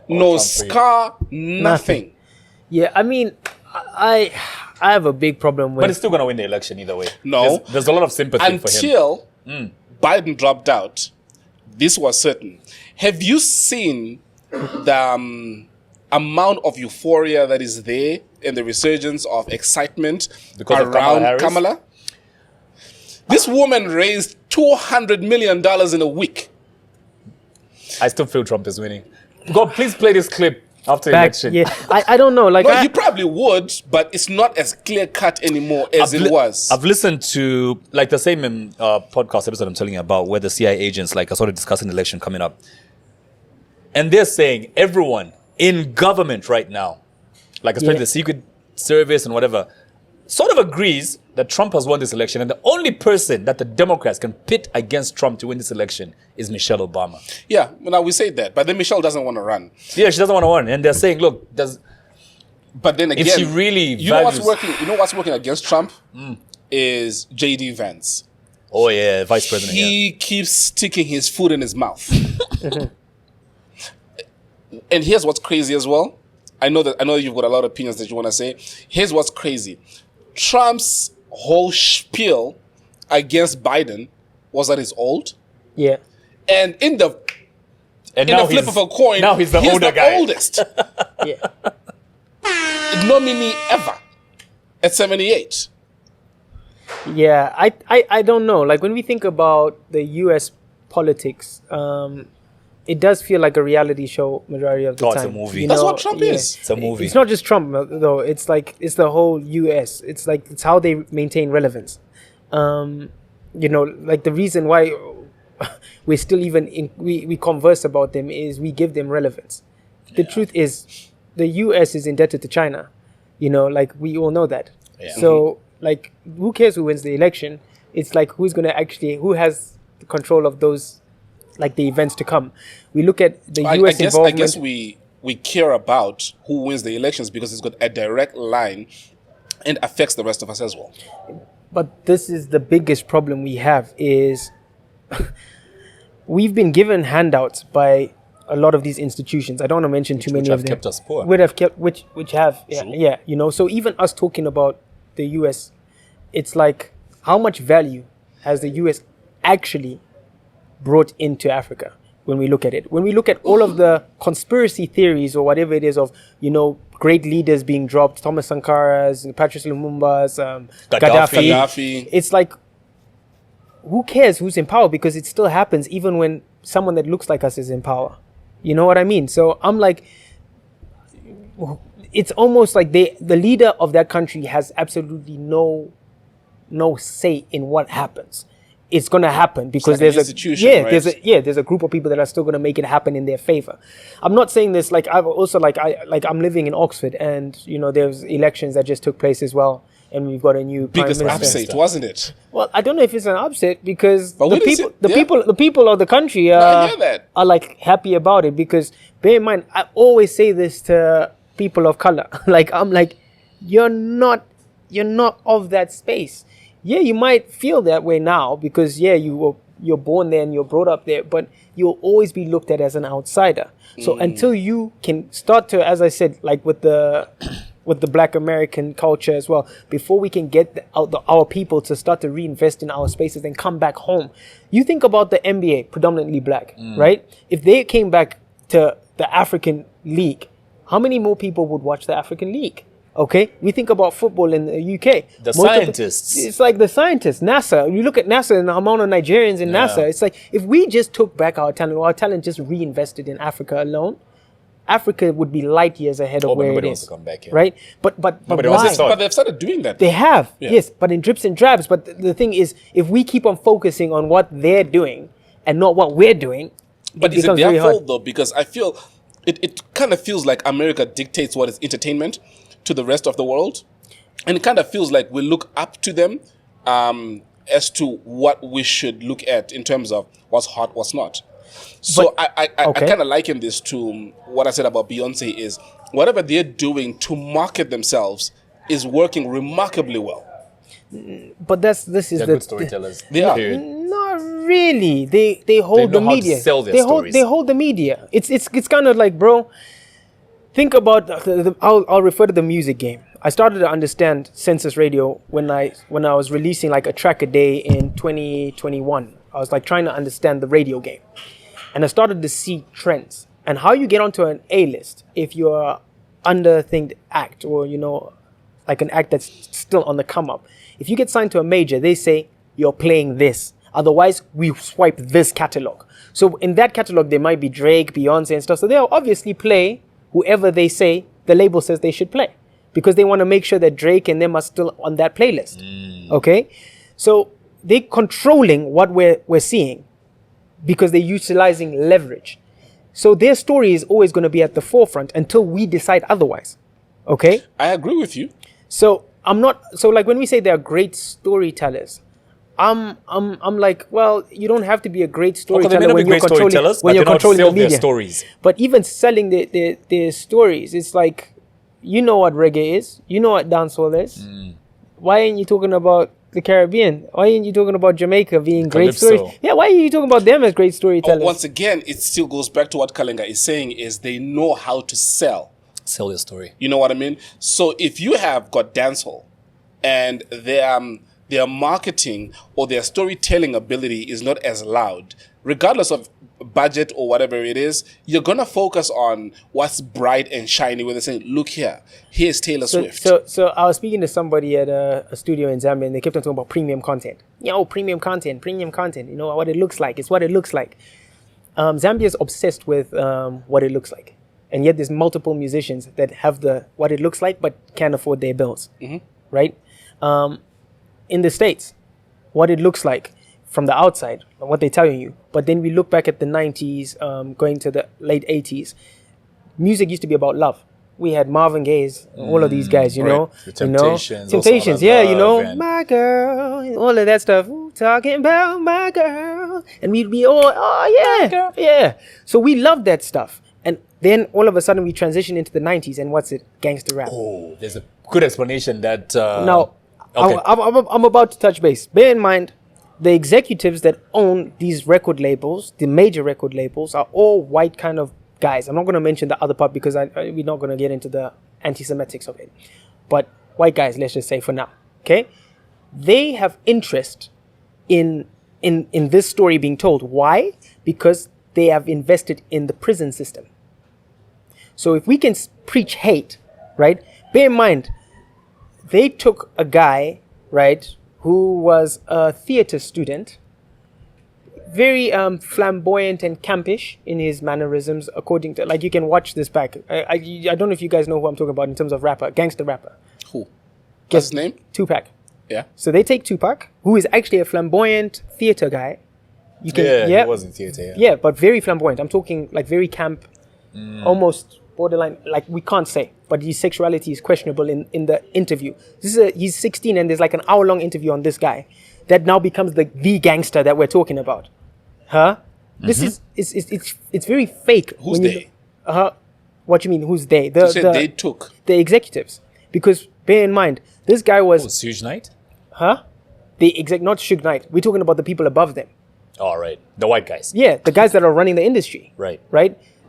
No scar, nothing. Yeah, I mean, I have a big problem with... But he's still going to win the election either way. No. There's a lot of sympathy for him. Until Biden dropped out, this was certain. Have you seen the amount of euphoria that is there and the resurgence of excitement because around of Kamala? This woman raised $200 million in a week. I still feel Trump is winning. God, please play this clip after election. Yeah, I don't know. Like, No, you probably would, but it's not as clear cut anymore as it was. I've listened to like the same podcast episode I'm telling you about, where the CIA agents like are sort of discussing the election coming up, and they're saying everyone in government right now, like especially the Secret Service and whatever, sort of agrees that Trump has won this election, and the only person that the Democrats can pit against Trump to win this election is Michelle Obama. Yeah, now we say that, but then Michelle doesn't want to run. Yeah, she doesn't want to run, and they're saying, look, But then again, if she really you know what's values- working? You know what's working against Trump is JD Vance. oh yeah, vice president. He keeps sticking his foot in his mouth. And here's what's crazy as well. I know you've got a lot of opinions that you want to say. Here's what's crazy. Trump's whole spiel against Biden was that he's old. yeah. And in the And in now the flip he's- of a coin, now he's the older guy. oldest Yeah. nominee ever at 78. Yeah, I don't know. Like, when we think about the U.S. politics, it does feel like a reality show majority of the Oh, time. it's a movie. You That's know, what Trump is. It's a movie. It's not just Trump though. It's like it's the whole U.S. It's like it's how they maintain relevance. You know, like the reason why we're still we converse about them is we give them relevance. The truth is, the U.S. is indebted to China. You know, like we all know that. Yeah. So, like, who cares who wins the election? It's like who has the control of those, like the events to come. We look at the U.S. I involvement. guess we care about who wins the elections because it's got a direct line and affects the rest of us as well. But this is the biggest problem we have is we've been given handouts by a lot of these institutions. I don't want to mention too many which of have them. kept us poor. Which have yeah, you know. So even us talking about the US, it's like how much value has the US actually brought into Africa when we look at it? When we look at all of the conspiracy theories or whatever it is of, you know, great leaders being dropped, Thomas Sankaras, Patrice Lumumba's, Gaddafi. It's like, who cares who's in power? Because it still happens even when someone that looks like us is in power. You know what I mean? So I'm like, it's almost like the leader of that country has absolutely no say in what happens. It's gonna happen because like there's an a institution, right? there's a group of people that are still gonna make it happen in their favor. I'm not saying this like I've also I'm living in Oxford, and you know there's elections that just took place as well, and we've got a new Biggest prime minister. upset, wasn't it? Well, I don't know if it's an upset because But the what is people, it? the Yeah. people, the people of the country I hear that. are like happy about it because bear in mind, I always say this to people of color. Like I'm like, you're not of that space. Yeah, you might feel that way now because you're born there and you're brought up there, but you'll always be looked at as an outsider. So until you can start to, as I said, like with the Black American culture as well, before we can get our people to start to reinvest in our spaces and come back home. You think about the NBA, predominantly black, right? If they came back to the African League, how many more people would watch the African League? Okay, we think about football in the UK. The Most of scientists. it's like the scientists, NASA. You look at NASA and the amount of Nigerians in NASA. It's like if we just took back our talent, or our talent just reinvested in Africa alone, Africa would be light years ahead of Oh, but where it nobody wants is. to come back here. Right? But Nobody why? wants to But they've started doing that. They have, Yeah. yes, but in drips and drabs. But the thing is, if we keep on focusing on what they're doing and not what we're doing, But it is it becomes their very hard. fault though? Because I feel it kind of feels like America dictates what is entertainment to the rest of the world, and it kind of feels like we look up to them as to what we should look at in terms of what's hot, what's not. So I okay. kind of liken this to what I said about Beyonce is whatever they're doing to market themselves is working remarkably well. But this is They're the good storytellers. They are. Period. Not really. They hold know the how to media. sell their they stories. hold the media. It's kind of like, bro. Think about I'll refer to the music game. I started to understand census radio when I was releasing like a track a day in 2021. I was like trying to understand the radio game, and I started to see trends and how you get onto an A list if you're under thinged act, or you know, like an act that's still on the come up. If you get signed to a major, they say you're playing this. Otherwise, we swipe this catalog. So in that catalog, there might be Drake, Beyonce, and stuff. So they'll obviously play whoever they say the label says they should play, because they want to make sure that Drake and them are still on that playlist. Okay, so they're controlling what we're seeing because they're utilizing leverage. So their story is always going to be at the forefront until we decide otherwise. Okay, I agree with you. So I'm not. So like when we say they're great storytellers, I'm like, well, you don't have to be a great storyteller when you're controlling the media. Stories. But even selling their stories, it's like, you know what reggae is, you know what dancehall is. Why ain't you talking about the Caribbean? Why ain't you talking about Jamaica being great stories? Yeah, why are you talking about them as great storytellers? Once again, it still goes back to what Kalenga is saying: is they know how to sell your story. You know what I mean? So if you have got dancehall and their marketing or their storytelling ability is not as loud, regardless of budget or whatever it is, you're gonna focus on what's bright and shiny. Where they're saying, "Look here, here's Taylor Swift." So I was speaking to somebody at a studio in Zambia, and they kept on talking about premium content. Premium content. You know what it looks like. It's what it looks like. Zambia is obsessed with what it looks like, and yet there's multiple musicians that have what it looks like but can't afford their bills. Right? In the States, what it looks like from the outside, what they're telling you. But then we look back at the 90s, going to the late 80s. Music used to be about love. We had Marvin Gaye's, all of these guys, you know. The Temptations. Temptations, yeah, you know. My girl, all of that stuff. Ooh, talking about my girl. And we'd be all, oh, yeah, yeah. So we loved that stuff. And then all of a sudden we transition into the 90s. And what's it? Gangster rap. Oh, there's a good explanation that... Now, okay. I'm about to touch base. Bear in mind, the executives that own these record labels, the major record labels, are all white kind of guys. I'm not going to mention the other part because we're not going to get into the anti-Semitics of it. But white guys, let's just say for now, okay? They have interest in this story being told. Why? Because they have invested in the prison system. So if we can preach hate, right? Bear in mind, they took a guy, right, who was a theater student, very flamboyant and campish in his mannerisms, according to, like, you can watch this back. I don't know if you guys know who I'm talking about in terms of rapper, gangster rapper. Who? What's his name? Tupac. Yeah. So they take Tupac, who is actually a flamboyant theater guy. He was in theater, Yeah, but very flamboyant. I'm talking like very camp, almost borderline, like we can't say, but his sexuality is questionable in the interview. He's 16 and there's like an hour-long interview on this guy that now becomes the gangster that we're talking about. This is it's very fake. Who's they? What you mean? Who's they? They took the executives, because bear in mind this guy was Suge Knight? not Suge Knight. We're talking about the people above them. All right, the white guys. Yeah, the guys that are running the industry. Right.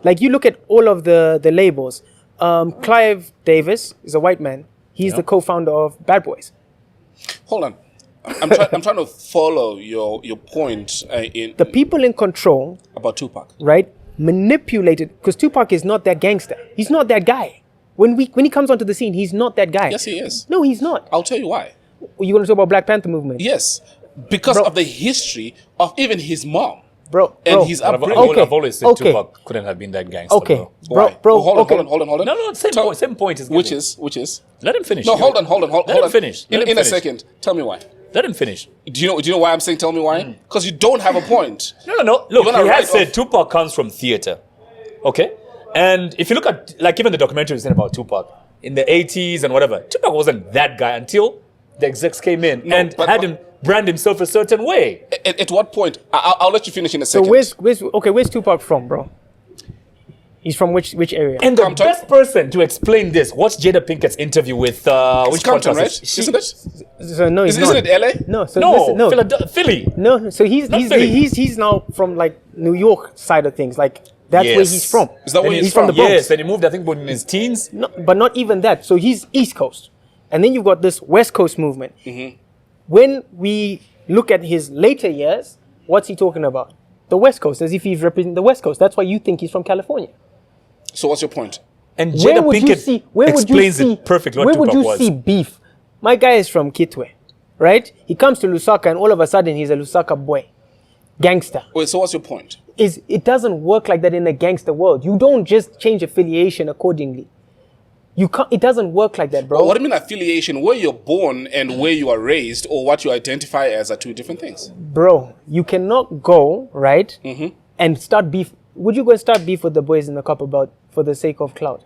Like you look at all of the labels. Clive Davis is a white man. He's the co-founder of Bad Boys. Hold on. I'm trying to follow your point in the people in control about Tupac, right? Manipulated, because Tupac is not that gangster. He's not that guy. When he comes onto the scene, he's not that guy. Yes, he is. No, he's not. I'll tell you why. You want to talk about Black Panther movement? Yes, because of the history of even his mom. Bro, and his upbringing. I've always said Tupac couldn't have been that gangster. Bro, hold on. No, same point is which is. Let him finish. No, hold on. Let him finish. In a second, tell me why. Let him finish. Do you know why I'm saying tell me why? Because you don't have a point. No. Look, he has said Tupac comes from theater. Okay? And if you look at, like, even the documentary is about Tupac in the 80s and whatever, Tupac wasn't that guy until the execs came in and had him brand himself a certain way. At what point? I'll let you finish in a second. So where's Tupac from, bro? He's from which area? And the best person to explain this, watch Jada Pinkett's interview with which Compton, right? Isn't it? So no, he's not. Isn't it LA? No, so no, listen, Philly. No, so he's now from like New York side of things. Like that's where he's from. Is that where he's from? The Bronx. Yes, and he moved, I think, in his teens. No, but not even that. So he's East Coast, and then you've got this West Coast movement. Mm-hmm. When we look at his later years, what's he talking about? The West Coast, as if he's representing the West Coast. That's why you think he's from California. So what's your point? And Jada Pinkett explains it perfectly what Tupac was. Where would you see beef? My guy is from Kitwe, right? He comes to Lusaka and all of a sudden he's a Lusaka boy. gangster. Wait, so what's your point? It doesn't work like that in a gangster world. You don't just change affiliation accordingly. You can't. It doesn't work like that, bro. Well, what do you mean affiliation? Where you're born and where you are raised, or what you identify as, are two different things. Bro, you cannot go right and start beef. Would you go and start beef with the boys in the cup about for the sake of clout?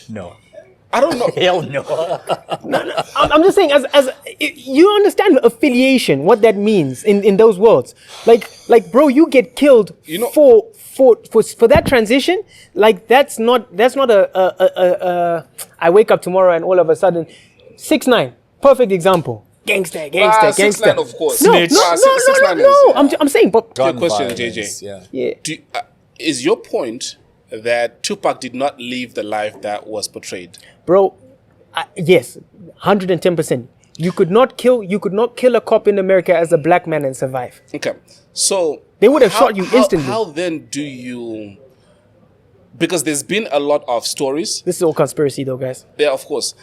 No. I don't know. Hell no. I'm just saying, as you understand affiliation, what that means in those worlds. Like, bro, you get killed for that transition. Like, that's not a I wake up tomorrow and all of a sudden, 6ix9ine, perfect example. Gangster. 6ix9ine, of course. No. 6ix9ine is- I'm saying, but Good question, violence, JJ. yeah. Is your point that Tupac did not live the life that was portrayed? Bro, yes, 110%. You could not kill a cop in America as a black man and survive. Okay, so They would have shot you instantly. How then do you? Because there's been a lot of stories. This is all conspiracy, though, guys. Yeah, of course.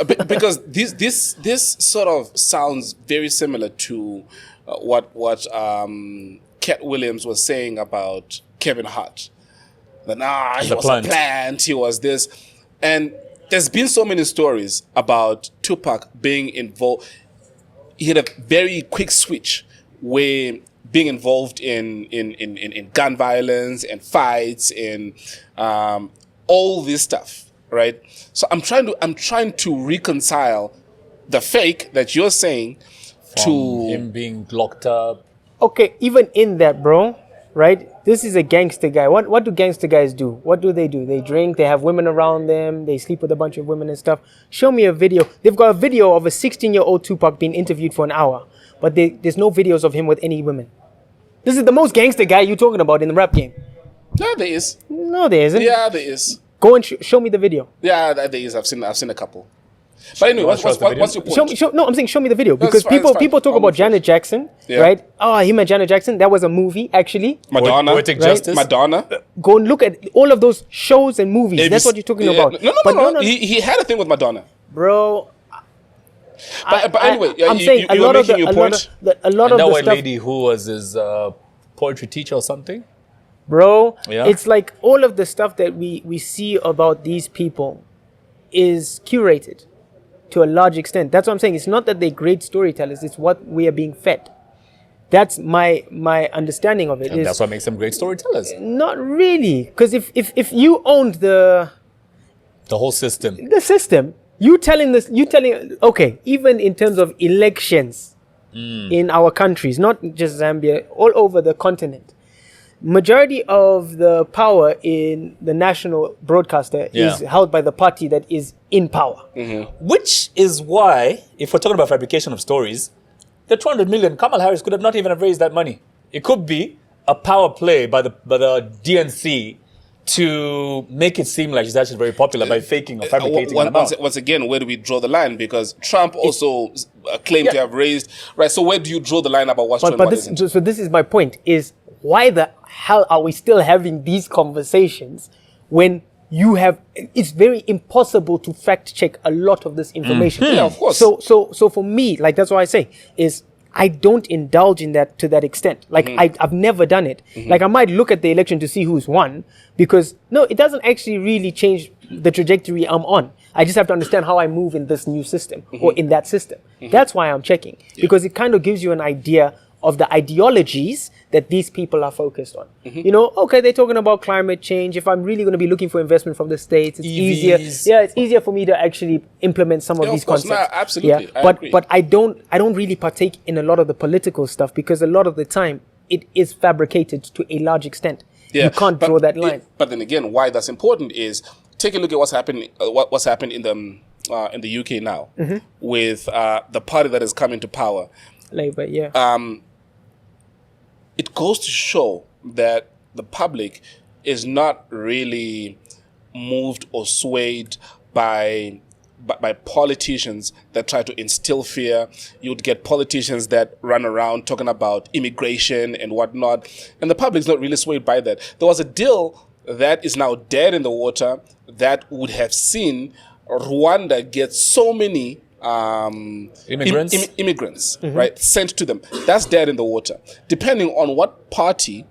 Because this sort of sounds very similar to what Cat Williams was saying about Kevin Hart. That he was a plant, he was this, and there's been so many stories about Tupac being involved. He had a very quick switch where being involved in gun violence and fights and all this stuff, right? So I'm trying to reconcile the fake that you're saying to him being locked up. Okay, even in that, bro, right? This is a gangster guy. What do gangster guys do? What do? They drink, they have women around them, they sleep with a bunch of women and stuff. Show me a video. They've got a video of a 16-year-old Tupac being interviewed for an hour, but there's no videos of him with any women. This is the most gangster guy you're talking about in the rap game. Yeah, there is. No, there isn't. Yeah, there is. Go and show me the video. Yeah, there is. I've seen a couple. But anyway, what's your point? I'm saying show me the video That's because fine, people talk about Janet Jackson, right? Oh, him and Janet Jackson. That was a movie, actually. Madonna, Poetic right? Justice. Madonna. Go and look at all of those shows and movies. That's what you're talking about. No. He had a thing with Madonna. Bro. But anyway, I'm saying a lot of the White stuff, lady who was his poetry teacher or something. bro. Yeah. It's like all of the stuff that we see about these people is curated to a large extent. That's what I'm saying. It's not that they're great storytellers. It's what we are being fed. That's my understanding of it. And that's what makes them great storytellers. Not really, because if you owned the whole system. system, okay, even in terms of elections in our countries, not just Zambia, all over the continent, majority of the power in the national broadcaster is held by the party that is in power. Mm-hmm. Which is why, if we're talking about fabrication of stories, the 200 million, Kamala Harris could have not even have raised that money. It could be a power play by the DNC to make it seem like she's actually very popular by faking or fabricating an amount. Once again, where do we draw the line? Because Trump also claimed to have raised, right? So where do you draw the line about what's true and what isn't? So this is my point, is why the hell are we still having these conversations when it's very impossible to fact check a lot of this information. Yeah, of course. So for me, like, that's what I say is I don't indulge in that to that extent. Like, I've never done it. Like, I might look at the election to see who's won, because no, it doesn't actually really change the trajectory I'm on. I just have to understand how I move in this new system or in that system. That's why I'm checking, because it kind of gives you an idea of the ideologies that these people are focused on. You know, okay, they're talking about climate change. If I'm really going to be looking for investment from the States, it's easier. Yeah, it's easier for me to actually implement some of these concepts. No, absolutely. Yeah, but I don't really partake in a lot of the political stuff, because a lot of the time it is fabricated to a large extent. Yeah, you can't draw that line. But then again, why that's important is take a look at what's happening. What's happened in the UK now with the party that has come into power. Labour, yeah. It goes to show that the public is not really moved or swayed by politicians that try to instill fear. You'd get politicians that run around talking about immigration and whatnot, and the public's not really swayed by that. There was a deal that is now dead in the water that would have seen Rwanda get so many immigrants, right, sent to them. That's dead in the water. Depending on what party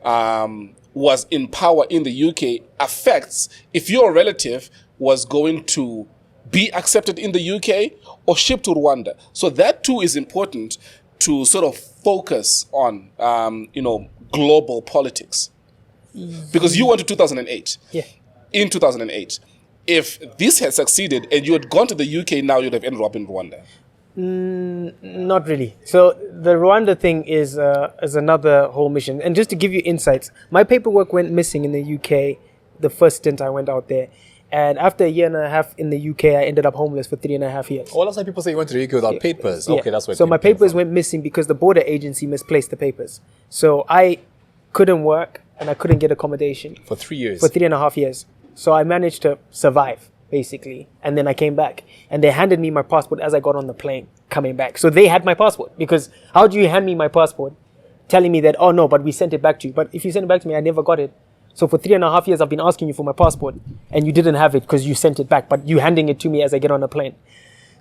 was in power in the UK affects if your relative was going to be accepted in the UK or shipped to Rwanda. So that too is important to sort of focus on, global politics. Because you went to 2008. Yeah. In 2008. If this had succeeded and you had gone to the UK now, you'd have ended up in Rwanda. Not really. So the Rwanda thing is another whole mission. And just to give you insights, my paperwork went missing in the UK the first stint I went out there. And after a year and a half in the UK, I ended up homeless for 3.5 years. Well, that's why people say you went to the UK without papers. Yeah. Okay, that's where. So my papers went missing because the border agency misplaced the papers. So I couldn't work and I couldn't get accommodation. For 3 years. For 3.5 years. So I managed to survive, basically. And then I came back. And they handed me my passport as I got on the plane coming back. So they had my passport. Because how do you hand me my passport telling me that, oh no, but we sent it back to you. But if you sent it back to me, I never got it. So for 3.5 years, I've been asking you for my passport. And you didn't have it because you sent it back. But you handing it to me as I get on the plane.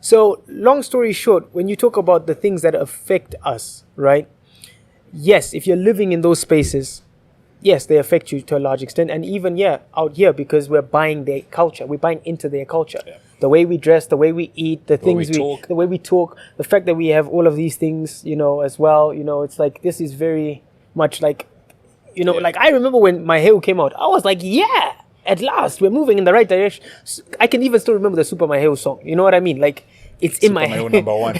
So long story short, when you talk about the things that affect us, right? Yes, if you're living in those spaces, yes, they affect you to a large extent. And even, out here, because we're buying their culture. We're buying into their culture. Yeah. The way we dress, the way we eat, the way we talk, the fact that we have all of these things, as well. It's like, this is very much like, like I remember when my hair came out, I was like, yeah, at last, we're moving in the right direction. I can even still remember the Super My Hair song. You know what I mean? Like, it's Super in my head. Number one.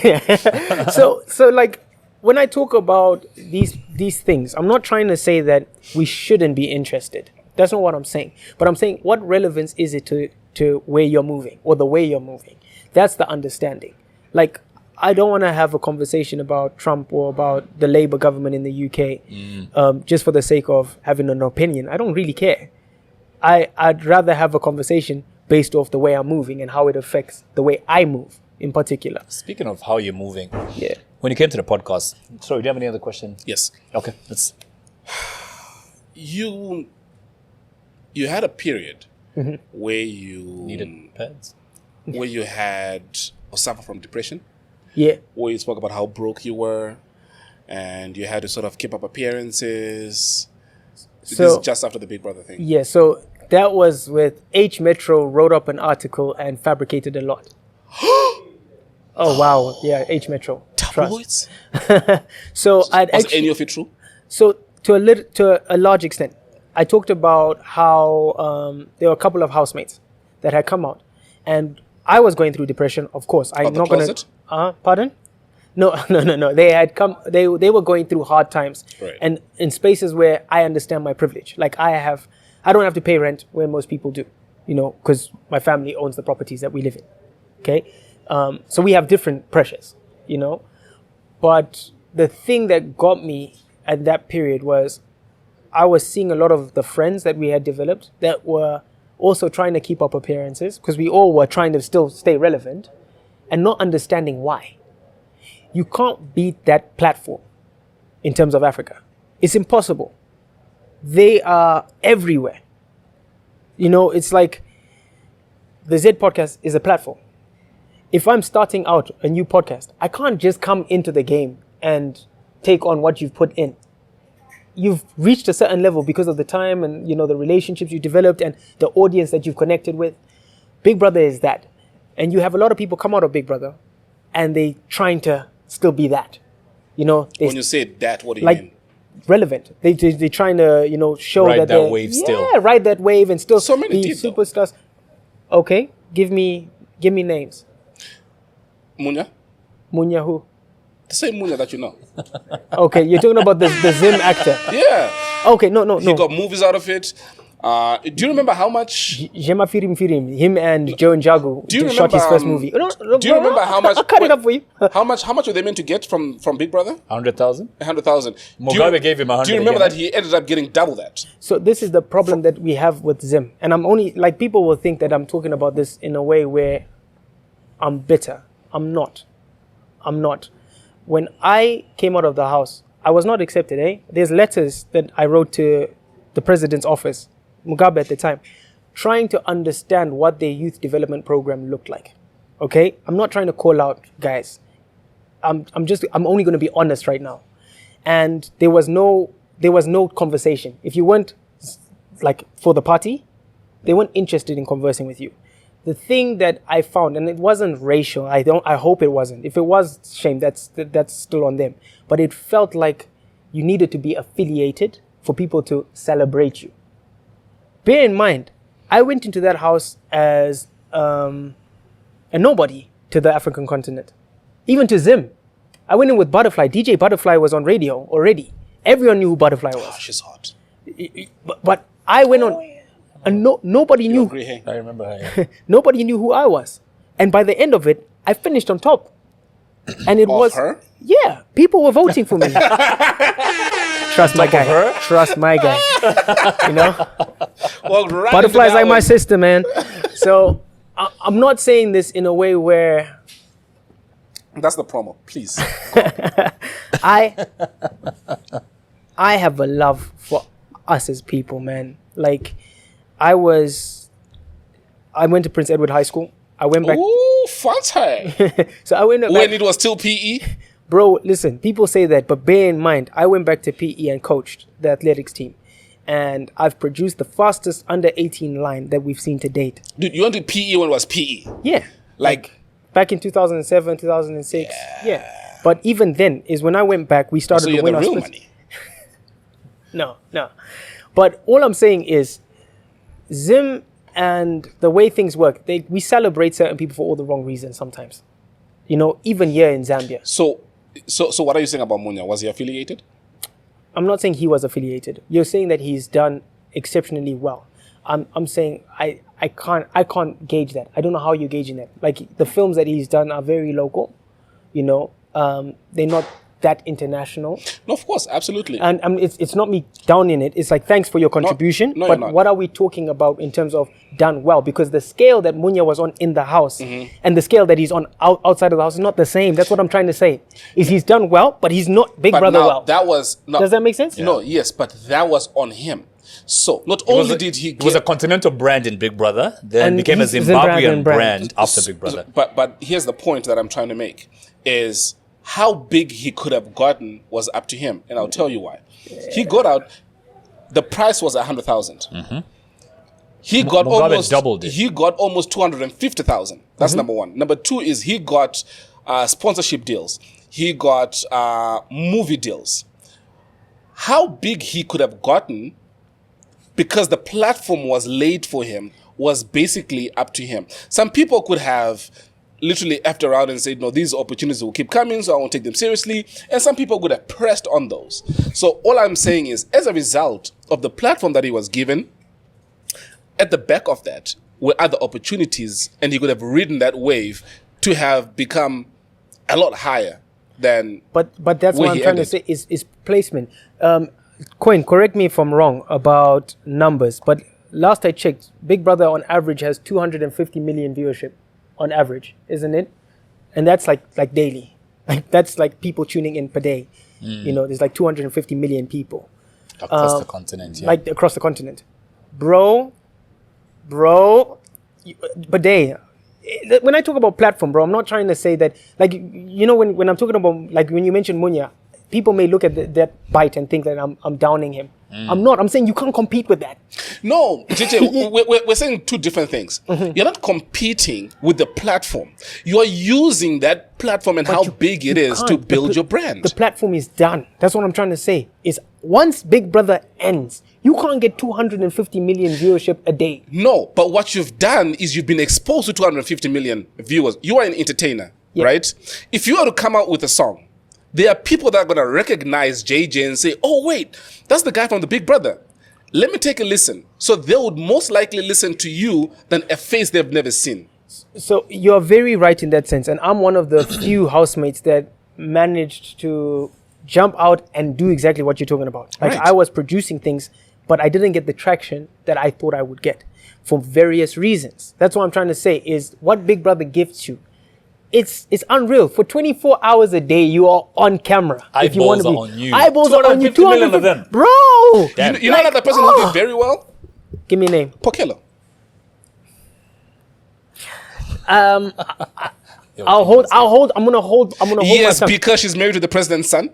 So like, when I talk about these things, I'm not trying to say that we shouldn't be interested. That's not what I'm saying. But I'm saying, what relevance is it to where you're moving or the way you're moving? That's the understanding. Like, I don't want to have a conversation about Trump or about the Labour government in the UK just for the sake of having an opinion. I don't really care. I'd rather have a conversation based off the way I'm moving and how it affects the way I move in particular. Speaking of how you're moving. Yeah. When you came to the podcast, sorry, do you have any other question? Yes. Okay, let's. You had a period where you needed pets, where you had or suffer from depression. Yeah. Where you spoke about how broke you were, and you had to sort of keep up appearances. So this is just after the Big Brother thing. Yeah. So that was with H Metro wrote up an article and fabricated a lot. Oh wow! Yeah, H Metro. Tabloids. So I'd was any of it true? So to a large extent, I talked about how there were a couple of housemates that had come out, and I was going through depression. Of course, I'm not going to. Pardon? No. They had come. They were going through hard times, right. And in spaces where I understand my privilege. Like I don't have to pay rent where most people do. Because my family owns the properties that we live in. Okay, so we have different pressures. But the thing that got me at that period was I was seeing a lot of the friends that we had developed that were also trying to keep up appearances because we all were trying to still stay relevant and not understanding why. You can't beat that platform in terms of Africa. It's impossible. They are everywhere. It's like the Z podcast is a platform. If I'm starting out a new podcast, I can't just come into the game and take on what you've put in. You've reached a certain level because of the time and, the relationships you developed and the audience that you've connected with. Big Brother is that. And you have a lot of people come out of Big Brother and they trying to still be that. When you say that, what do you mean? Relevant. They're trying to, show ride that that wave still. Yeah, ride that wave and still so many be superstars. Though. Okay, give me names. Munya? Munya who? The same Munya that you know. Okay, you're talking about the Zim actor. Yeah. Okay, no. He got movies out of it. Do you remember how much? Jema Firim, him and Joe and Jagu shot his first movie. No, do you remember how much? I'll cut it up for you. How much were they meant to get from Big Brother? 100,000. 100,000. Mugabe gave him 100. Do you remember that he ended up getting double that? So this is the problem that we have with Zim, and I'm only people will think that I'm talking about this in a way where I'm bitter. I'm not. When I came out of the house, I was not accepted. There's letters that I wrote to the president's office, Mugabe at the time, trying to understand what their youth development program looked like. Okay, I'm not trying to call out guys. I'm only going to be honest right now. And there was no conversation. If you weren't like for the party, they weren't interested in conversing with you. The thing that I found, and it wasn't racial. I hope it wasn't. If it was, shame. That's still on them. But it felt like you needed to be affiliated for people to celebrate you. Bear in mind, I went into that house as a nobody to the African continent, even to Zim. I went in with Butterfly. DJ Butterfly was on radio already. Everyone knew who Butterfly was. Oh, she's hot. But I went on, and nobody knew. I remember her. Yeah. Nobody knew who I was, and by the end of it, I finished on top. And it was her? Yeah, people were voting for me. Trust my guy. her? Trust my guy. You know, Well, right Butterfly's like my sister, man. So I'm not saying this in a way where That's the promo, please. I have a love for us as people, man. Like, I went to Prince Edward High School. I went back. Ooh, fancy. So I went back. When it was still PE. Bro, listen, people say that, but bear in mind, I went back to PE and coached the athletics team. And I've produced the fastest under 18 line that we've seen to date. Dude, you went to PE when it was PE. Yeah. Like Back in 2007, 2006. Yeah. But even then is when I went back, we started so to you're win the our real splits. money. No. But all I'm saying is Zim and the way things work, we celebrate certain people for all the wrong reasons sometimes. You know, even here in Zambia. So what are you saying about Munya? Was he affiliated? I'm not saying he was affiliated. You're saying that he's done exceptionally well. I'm saying I can't gauge that. I don't know how you're gauging that. Like, the films that he's done are very local, you know. They're not that international. No, of course, absolutely. And it's not me downing it. It's like, thanks for your contribution. No, but you're not. what are we talking about in terms of done well? Because the scale that Munya was on in the house and the scale that he's on outside of the house is not the same. That's what I'm trying to say. Is he's done well, but he's not Big Brother now, well. That was Does that make sense? No, yes, but that was on him. So not only did he It was a continental brand in Big Brother, then And became a he's Zimbabwean Zimbabwean brand after Big Brother. But here's the point that I'm trying to make is how big he could have gotten was up to him, and I'll tell you why. He got out. The price was 100,000. He got Mugabe almost doubled it. He got almost 250,000. That's number one. Number two is he got sponsorship deals. He got movie deals. How big he could have gotten, because the platform was laid for him, was basically up to him. Some people could have literally effed around and said, no, these opportunities will keep coming, so I won't take them seriously. And some people would have pressed on those. So all I'm saying is, as a result of the platform that he was given, at the back of that were other opportunities, and he could have ridden that wave to have become a lot higher than. But that's where what I'm he trying to ended. say is placement. Coin, correct me if I'm wrong about numbers, but last I checked, Big Brother on average has 250 million viewership on average, isn't it? And that's like daily. Like, that's like people tuning in per day. You know, there's like 250 million people Across the continent, yeah. like across the continent. Bro, per day. When I talk about platform, bro, I'm not trying to say that, like, you know, when I'm talking about, like, when you mention Munya, people may look at that bite and think that I'm downing him. I'm not. I'm saying you can't compete with that. No, JJ, we're saying two different things. You're not competing with the platform. You're using that platform and how big it is to can't. build your brand. The platform is done. That's what I'm trying to say. Is once Big Brother ends, you can't get 250 million viewership a day. No, but what you've done is you've been exposed to 250 million viewers. You are an entertainer, right? If you are to come out with a song, there are people that are going to recognize JJ and say, oh, wait, that's the guy from the Big Brother. Let me take a listen. So they would most likely listen to you than a face they've never seen. So you're very right in that sense. And I'm one of the few housemates that managed to jump out and do exactly what you're talking about. Like, Right. I was producing things, but I didn't get the traction that I thought I would get for various reasons. That's what I'm trying to say is what Big Brother gives you. It's unreal. For 24 hours a day, you are on camera. If you want to be, Eyeballs are on you. Eyeballs are on you. 250 million of them. Bro! Damn. You know another person who did very well? Give me a name. Pokelo. I'm gonna hold my Yes, tongue. because she's married to the president's son.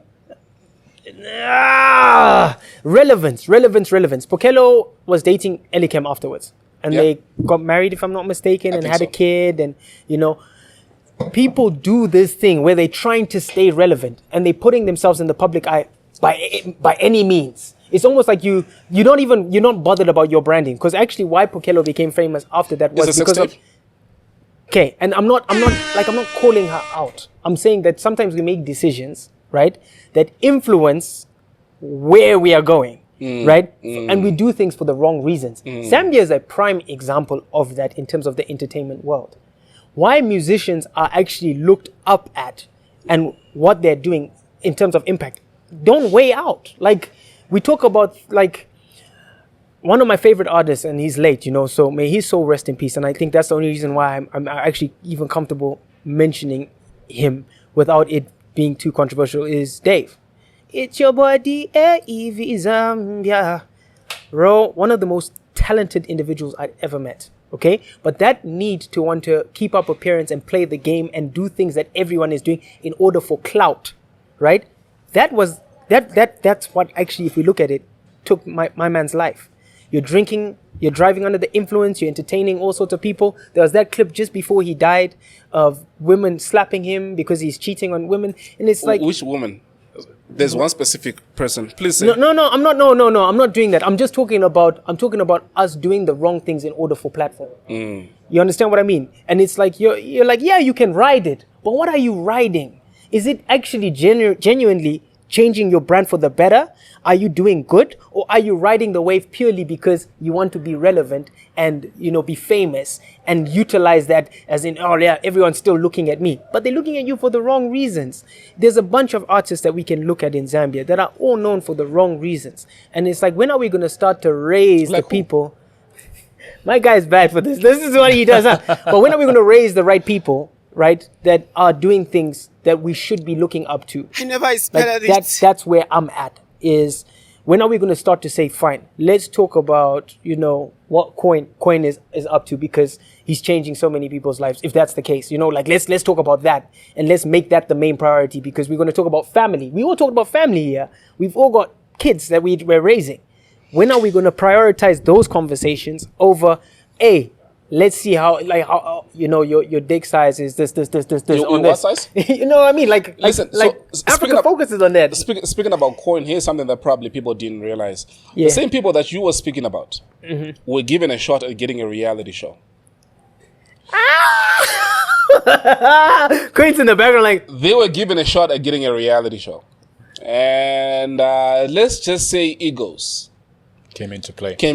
Relevance. Pokelo was dating Elikem afterwards. And Yeah. they got married, if I'm not mistaken, and think had a so. kid. And, people do this thing where they're trying to stay relevant and they're putting themselves in the public eye by any means. It's almost like you're not bothered about your branding. Because actually why Pokelo became famous after that was Is it because sex of... Okay, and I'm not calling her out. I'm saying that sometimes we make decisions, right, that influence where we are going, right? And we do things for the wrong reasons. Zambia is a prime example of that in terms of the entertainment world. Why musicians are actually looked up at and what they're doing in terms of impact don't weigh out. Like, we talk about, like, one of my favorite artists, and he's late, so may his soul rest in peace. And I think that's the only reason why I'm actually even comfortable mentioning him without it being too controversial, is Dave. It's your body, Evie Zambia. Bro, one of the most talented individuals I'd ever met. Okay? But that need to want to keep up appearance and play the game and do things that everyone is doing in order for clout, right? That's what actually, if we look at it, took my man's life. You're drinking, you're driving under the influence, you're entertaining all sorts of people. There was that clip just before he died of women slapping him because he's cheating on women. And it's like... Which woman? There's one specific person. Please say. No, I'm not doing that. I'm talking about us doing the wrong things in order for platform. You understand what I mean? And it's like, you're like, yeah, you can ride it, but what are you riding? Is it actually genuinely changing your brand for the better? Are you doing good? Or are you riding the wave purely because you want to be relevant and, be famous and utilize that as in, oh yeah, everyone's still looking at me. But they're looking at you for the wrong reasons. There's a bunch of artists that we can look at in Zambia that are all known for the wrong reasons. And it's like, when are we going to start to raise the people? My guy's bad for this. This is what he does. But when are we going to raise the right people, right, that are doing things that we should be looking up to? I never expected it. That's where I'm at, is when are we going to start to say, fine, let's talk about, what Coin is up to, because he's changing so many people's lives. If that's the case, let's talk about that and let's make that the main priority, because we're going to talk about family. We all talk about family here. We've all got kids that we're raising. When are we going to prioritize those conversations over, let's see how your dick size is this Your on what this. size? You know what I mean? Listen, Africa focuses on that. Speaking about coin, here's something that probably people didn't realize. Yeah. The same people that you were speaking about were given a shot at getting a reality show. Queen's in the background, like, They were given a shot at getting a reality show. And let's just say egos Came into play. Dude,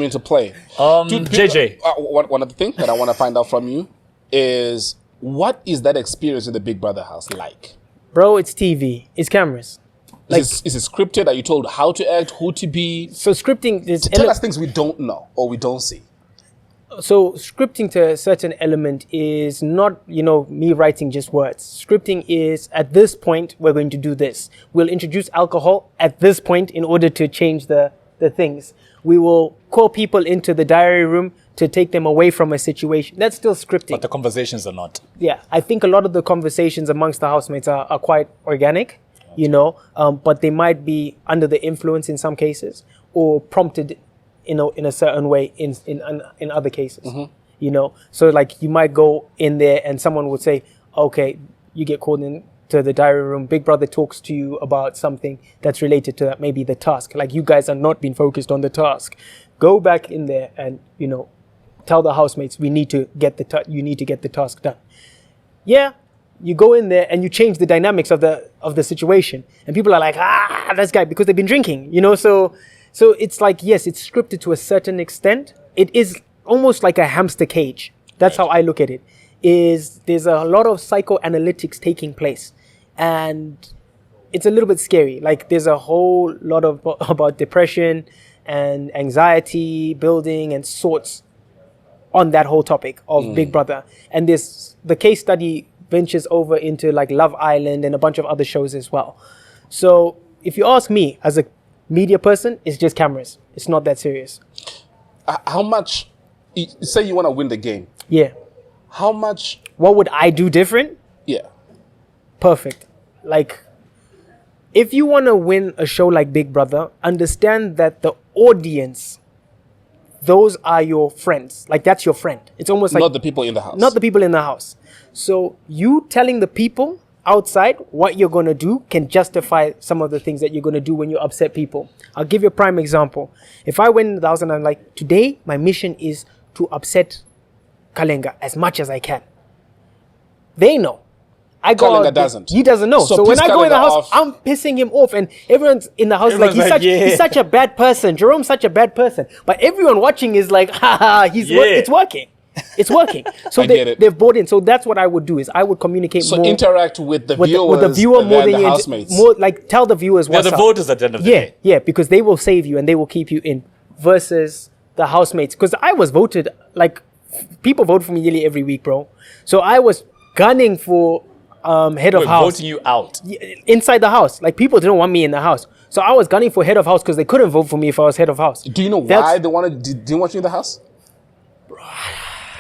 JJ. One of the things that I want to find out from you is, what is that experience in the Big Brother house like? bro, it's TV, it's cameras. Is it scripted? Are you told how to act, who to be? So scripting is Tell us things we don't know or we don't see. So scripting to a certain element is not, me writing just words. Scripting is, at this point, we're going to do this. We'll introduce alcohol at this point in order to change the things. We will call people into the diary room to take them away from a situation. That's still scripting. But the conversations are not. Yeah, I think a lot of the conversations amongst the housemates are quite organic, but they might be under the influence in some cases, or prompted in a certain way in other cases. So like, you might go in there and someone would say, okay, you get called in to the diary room, Big Brother talks to you about something that's related to that, maybe the task, like, you guys are not being focused on the task. Go back in there and tell the housemates, you need to get the task done. Yeah, you go in there and you change the dynamics of the situation, and people are like, this guy, because they've been drinking, so it's like, yes, it's scripted to a certain extent. It is almost like a hamster cage. That's how I look at it. There's a lot of psychoanalytics taking place, and it's a little bit scary. Like, there's a whole lot about depression and anxiety building and sorts on that whole topic of Big Brother. And the case study ventures over into like Love Island and a bunch of other shows as well. So if you ask me, as a media person, it's just cameras. It's not that serious. How much, say you want to win the game. Yeah. How much What would I do different? Yeah. Perfect. Like, if you want to win a show like Big Brother, understand that the audience, those are your friends. Like, that's your friend. It's almost like... Not the people in the house. Not the people in the house. So you telling the people outside what you're going to do can justify some of the things that you're going to do when you upset people. I'll give you a prime example. If I went in the house and I'm like, today my mission is to upset Kalenga as much as I can. They know. I go Kalenga out, doesn't. He doesn't know. So So when piss I go in the Kalenga house, off. I'm pissing him off, and everyone's in the house Everyone's like, yeah. he's such a bad person. Jerome's such a bad person. But everyone watching is like, haha, it's working. It's working. So I get it. they've bought in. So that's what I would do, is I would communicate So more interact with the viewers with the viewer more than the you housemates. more, like, tell the viewers They're what's the up. voters at the end of the day. Yeah, because they will save you and they will keep you in, versus the housemates. Because I was voted, like, people vote for me nearly every week, bro. So I was gunning for head of We're house voting you out. inside the house. Like, people didn't want me in the house. So I was gunning for head of house because they couldn't vote for me if I was head of house. Do you know why they didn't want you in the house?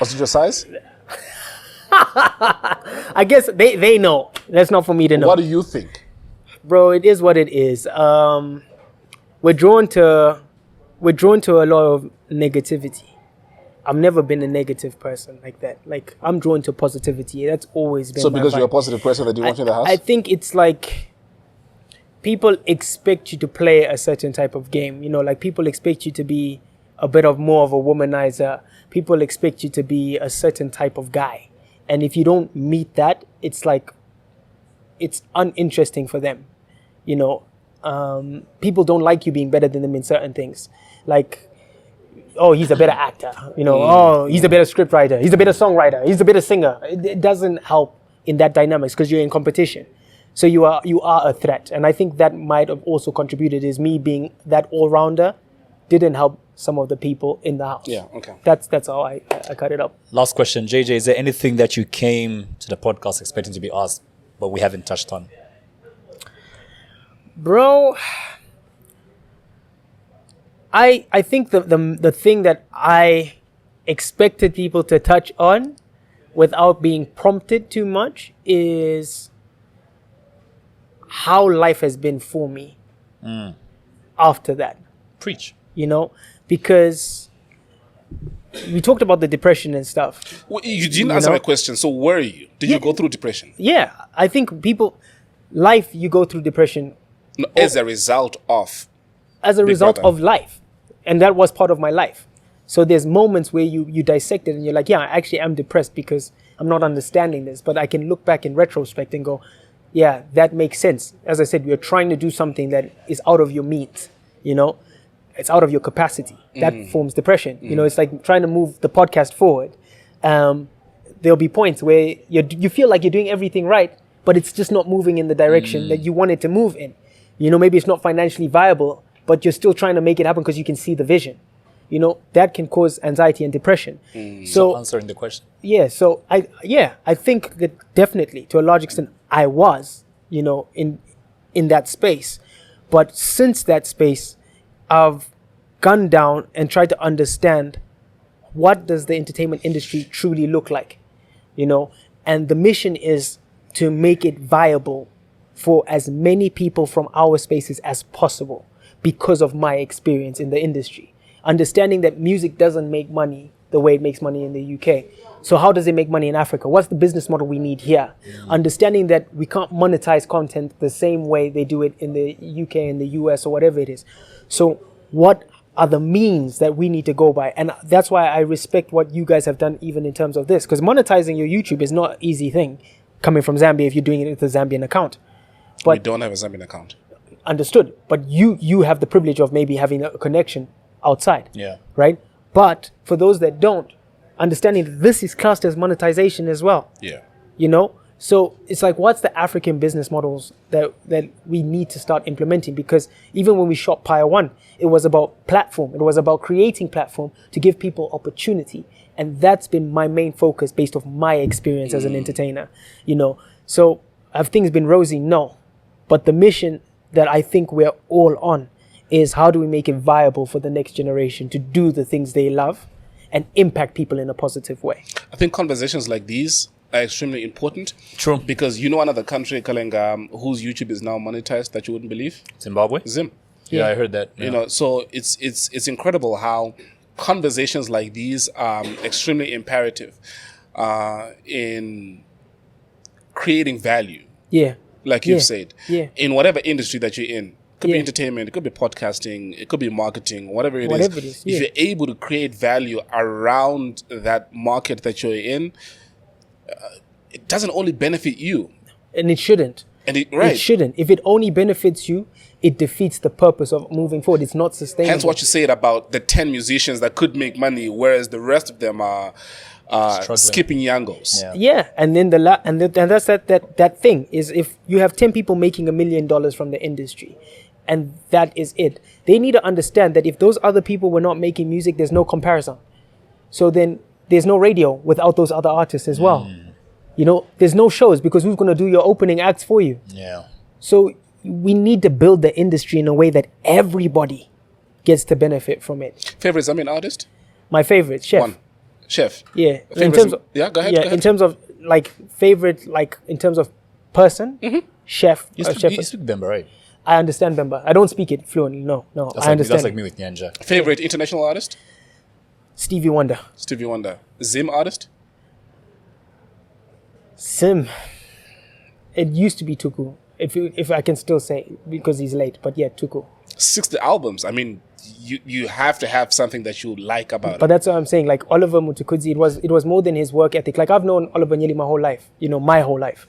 Was it your size? I guess they know. That's not for me to know. What do you think? Bro, it is what it is. We're drawn to a lot of negativity. I've never been a negative person like that. Like, I'm drawn to positivity. That's always been So my because vibe. you're a positive person, they didn't want you in the house? I think it's like people expect you to play a certain type of game. You know, like, people expect you to be a bit of more of a womanizer. People expect you to be a certain type of guy. And if you don't meet that, it's like, it's uninteresting for them. You know, people don't like you being better than them in certain things. Like, oh, he's a better actor. You know, oh, he's a better scriptwriter. He's a better songwriter. He's a better singer. It doesn't help in that dynamics because you're in competition. So you are a threat. And I think that might have also contributed, is me being that all-rounder didn't help some of the people in the house. Yeah, okay. That's how I cut it up. Last question, JJ, is there anything that you came to the podcast expecting to be asked, but we haven't touched on? Bro, I think the thing that I expected people to touch on without being prompted too much is how life has been for me after that. Preach. You know, because we talked about the depression and stuff. Well, you didn't answer my question. So where are you? Did you Yeah. go through depression? Yeah, I think life, you go through depression No, as a result of... as a result Brother. of life. And that was part of my life. So there's moments where you dissect it and you're like, yeah, I actually am depressed because I'm not understanding this. But I can look back in retrospect and go, yeah, that makes sense. As I said, you're trying to do something that is out of your means, you know? It's out of your capacity. That forms depression. You know, it's like trying to move the podcast forward. There'll be points where you feel like you're doing everything right, but it's just not moving in the direction that you want it to move in. You know, maybe it's not financially viable, but you're still trying to make it happen because you can see the vision. You know, that can cause anxiety and depression. So Answering the question. yeah, so I think that definitely to a large extent I was, you know, in that space. But since that space, I've gone down and tried to understand what does the entertainment industry truly look like, you know, and the mission is to make it viable for as many people from our spaces as possible because of my experience in the industry. Understanding that music doesn't make money the way it makes money in the UK. So how does it make money in Africa? What's the business model we need here? Understanding that we can't monetize content the same way they do it in the UK and the US or whatever it is. So what are the means that we need to go by? And that's why I respect what you guys have done even in terms of this. Because monetizing your YouTube is not an easy thing coming from Zambia if you're doing it with a Zambian account. We don't have a Zambian account. Understood. But you have the privilege of maybe having a connection outside. Yeah. Right? But for those that don't, understanding that this is classed as monetization as well. Yeah. You know? So it's like, what's the African business models that we need to start implementing? Because even when we shot Pyre One, it was about platform. It was about creating platform to give people opportunity. And that's been my main focus based off my experience as an entertainer. You know? So have things been rosy? No. But the mission that I think we're all on is how do we make it viable for the next generation to do the things they love and impact people in a positive way. I think conversations like these are extremely important. True. Because you know another country, Kalenga, whose YouTube is now monetized that you wouldn't believe? Zimbabwe? Zim. Yeah, I heard that. Yeah. You know, so it's incredible how conversations like these are extremely imperative in creating value. Yeah. Like you've said. Yeah. In whatever industry that you're in. It could be Yeah. entertainment, it could be podcasting, it could be marketing, whatever it is. Whatever it is, yeah. If you're able to create value around that market that you're in, it doesn't only benefit you. And it shouldn't. And it shouldn't. If it only benefits you, it defeats the purpose of moving forward. It's not sustainable. Hence what you said about the 10 musicians that could make money, whereas the rest of them are skipping yangos. Yeah. Yeah, and then and that's that thing is, if you have 10 people making $1 million from the industry, and that is it, they need to understand that if those other people were not making music, there's no comparison. So then there's no radio without those other artists as well. You know, there's no shows because who's going to do your opening acts for you? Yeah. So we need to build the industry in a way that everybody gets to benefit from it. Favorite Zambian artist? My favorite, Chef. One. Chef. Yeah. Favorite go ahead. Yeah, in terms of like favorite, like in terms of person, Chef. You Chef. speak Bemba, right? I understand Bemba. I don't speak it fluently. No, I understand. That's like me with Nyanja. Favorite international artist? Stevie Wonder. Stevie Wonder. Zim artist? Sim. It used to be Tuku, if I can still say, because he's late. But yeah, Tuku. 60 albums. I mean, you have to have something that you like about But it. that's what I'm saying. Like Oliver Mutukudzi, it was more than his work ethic. Like I've known Oliver Nyeli my whole life. You know, my whole life,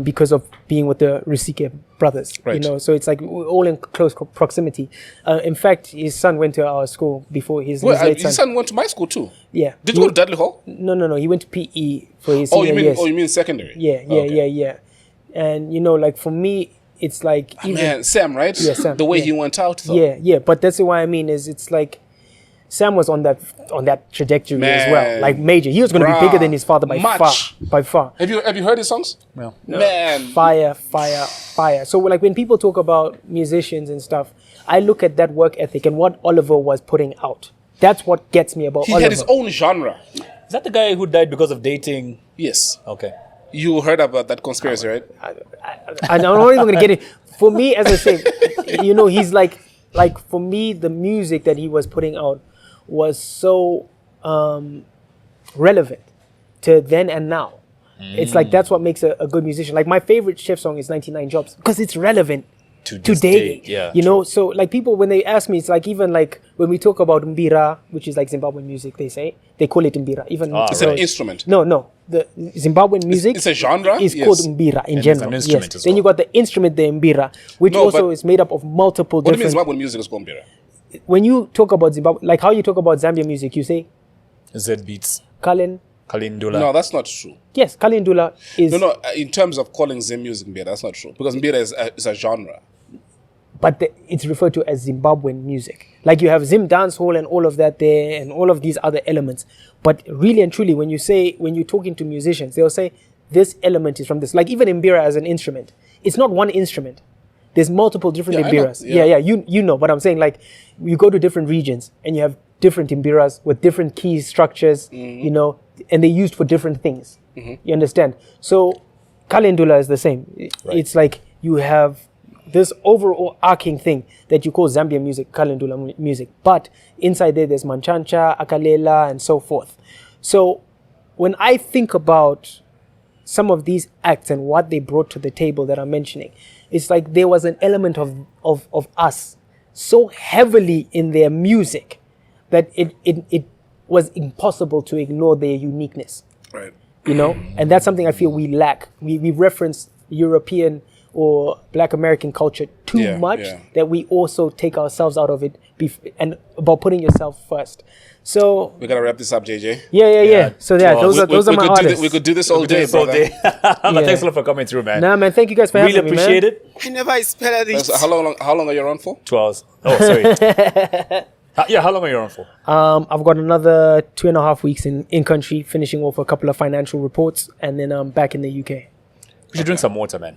because of being with the Rusike brothers. Right. You know, so it's like we're all in close proximity. In fact, his son went to our school before his late His son went to my school too. Yeah. Did you go to Dudley Hall? No. He went to PE for his Oh, senior years. you mean secondary? Yeah. And you know, like for me, it's like Man, Sam, right? Yeah, Sam, The way yeah. he went out, though. Yeah. But that's what I mean is it's like Sam was on that trajectory as well, Man. like major. He was going to be Bruh. bigger than his father by Much. far. Have you heard his songs? Well, Man. Fire. So like when people talk about musicians and stuff, I look at that work ethic and what Oliver was putting out. That's what gets me about He Oliver. had his own genre. is that the guy who died because of dating? Yes. Okay. You heard about that conspiracy, right? I'm not even going to get it. For me, as I say, you know, he's like for me, the music that he was putting out was so relevant to then and now. It's like that's what makes a good musician. Like my favorite Chef song is 99 Jobs because it's relevant To this today. day, yeah, you know, so like people, when they ask me, it's like even like when we talk about mbira, which is like Zimbabwean music, they call it mbira. Even It's an instrument. No. The Zimbabwean music it's a genre? is Yes. called mbira in And it's general. an instrument Yes. as Then you well. got the instrument, the mbira, which No, also but- is made up of multiple What do you mean different. Zimbabwean music is Gombira? When you talk about Zimbabwe, like how you talk about Zambia music, you say Z Beats. Kalen. Kalindula. No, that's not true. Yes, Kalindula is. No, in terms of calling Zim music Mbira, that's not true. Because Mbira is a genre. But it's referred to as Zimbabwean music. Like you have Zim dancehall and all of that there, and all of these other elements. But really and truly, when you're talking to musicians, they'll say this element is from this. Like even Mbira as an instrument, it's not one instrument. There's multiple different Yeah, I know. Mbiras. Yeah. Yeah, you know. But I'm saying like you go to different regions and you have different Mbiras with different key structures, you know, and they're used for different things. You understand? So Kalendula is the same. It's like you have this overall arcing thing that you call Zambian music, Kalendula music. But inside there's Manchancha, Akalela, and so forth. So when I think about some of these acts and what they brought to the table that I'm mentioning, it's like there was an element of us so heavily in their music that it was impossible to ignore their uniqueness. Right. You know, and that's something I feel we lack. We reference European or Black American culture too much that we also take ourselves out of it and about putting yourself first. So We gotta wrap this up, JJ. yeah. So yeah, Well, those are my artists. We could do this all day, All brother. day. But thanks a lot for coming through, man. Nah, man, thank you guys for Really having me, man. appreciate it. I never expected it. So how long are you around for? 2 hours. Oh, sorry. Yeah, how long are you on for? I've got another 2.5 weeks in country, finishing off a couple of financial reports, and then I'm back in the UK. We should drink some water, man.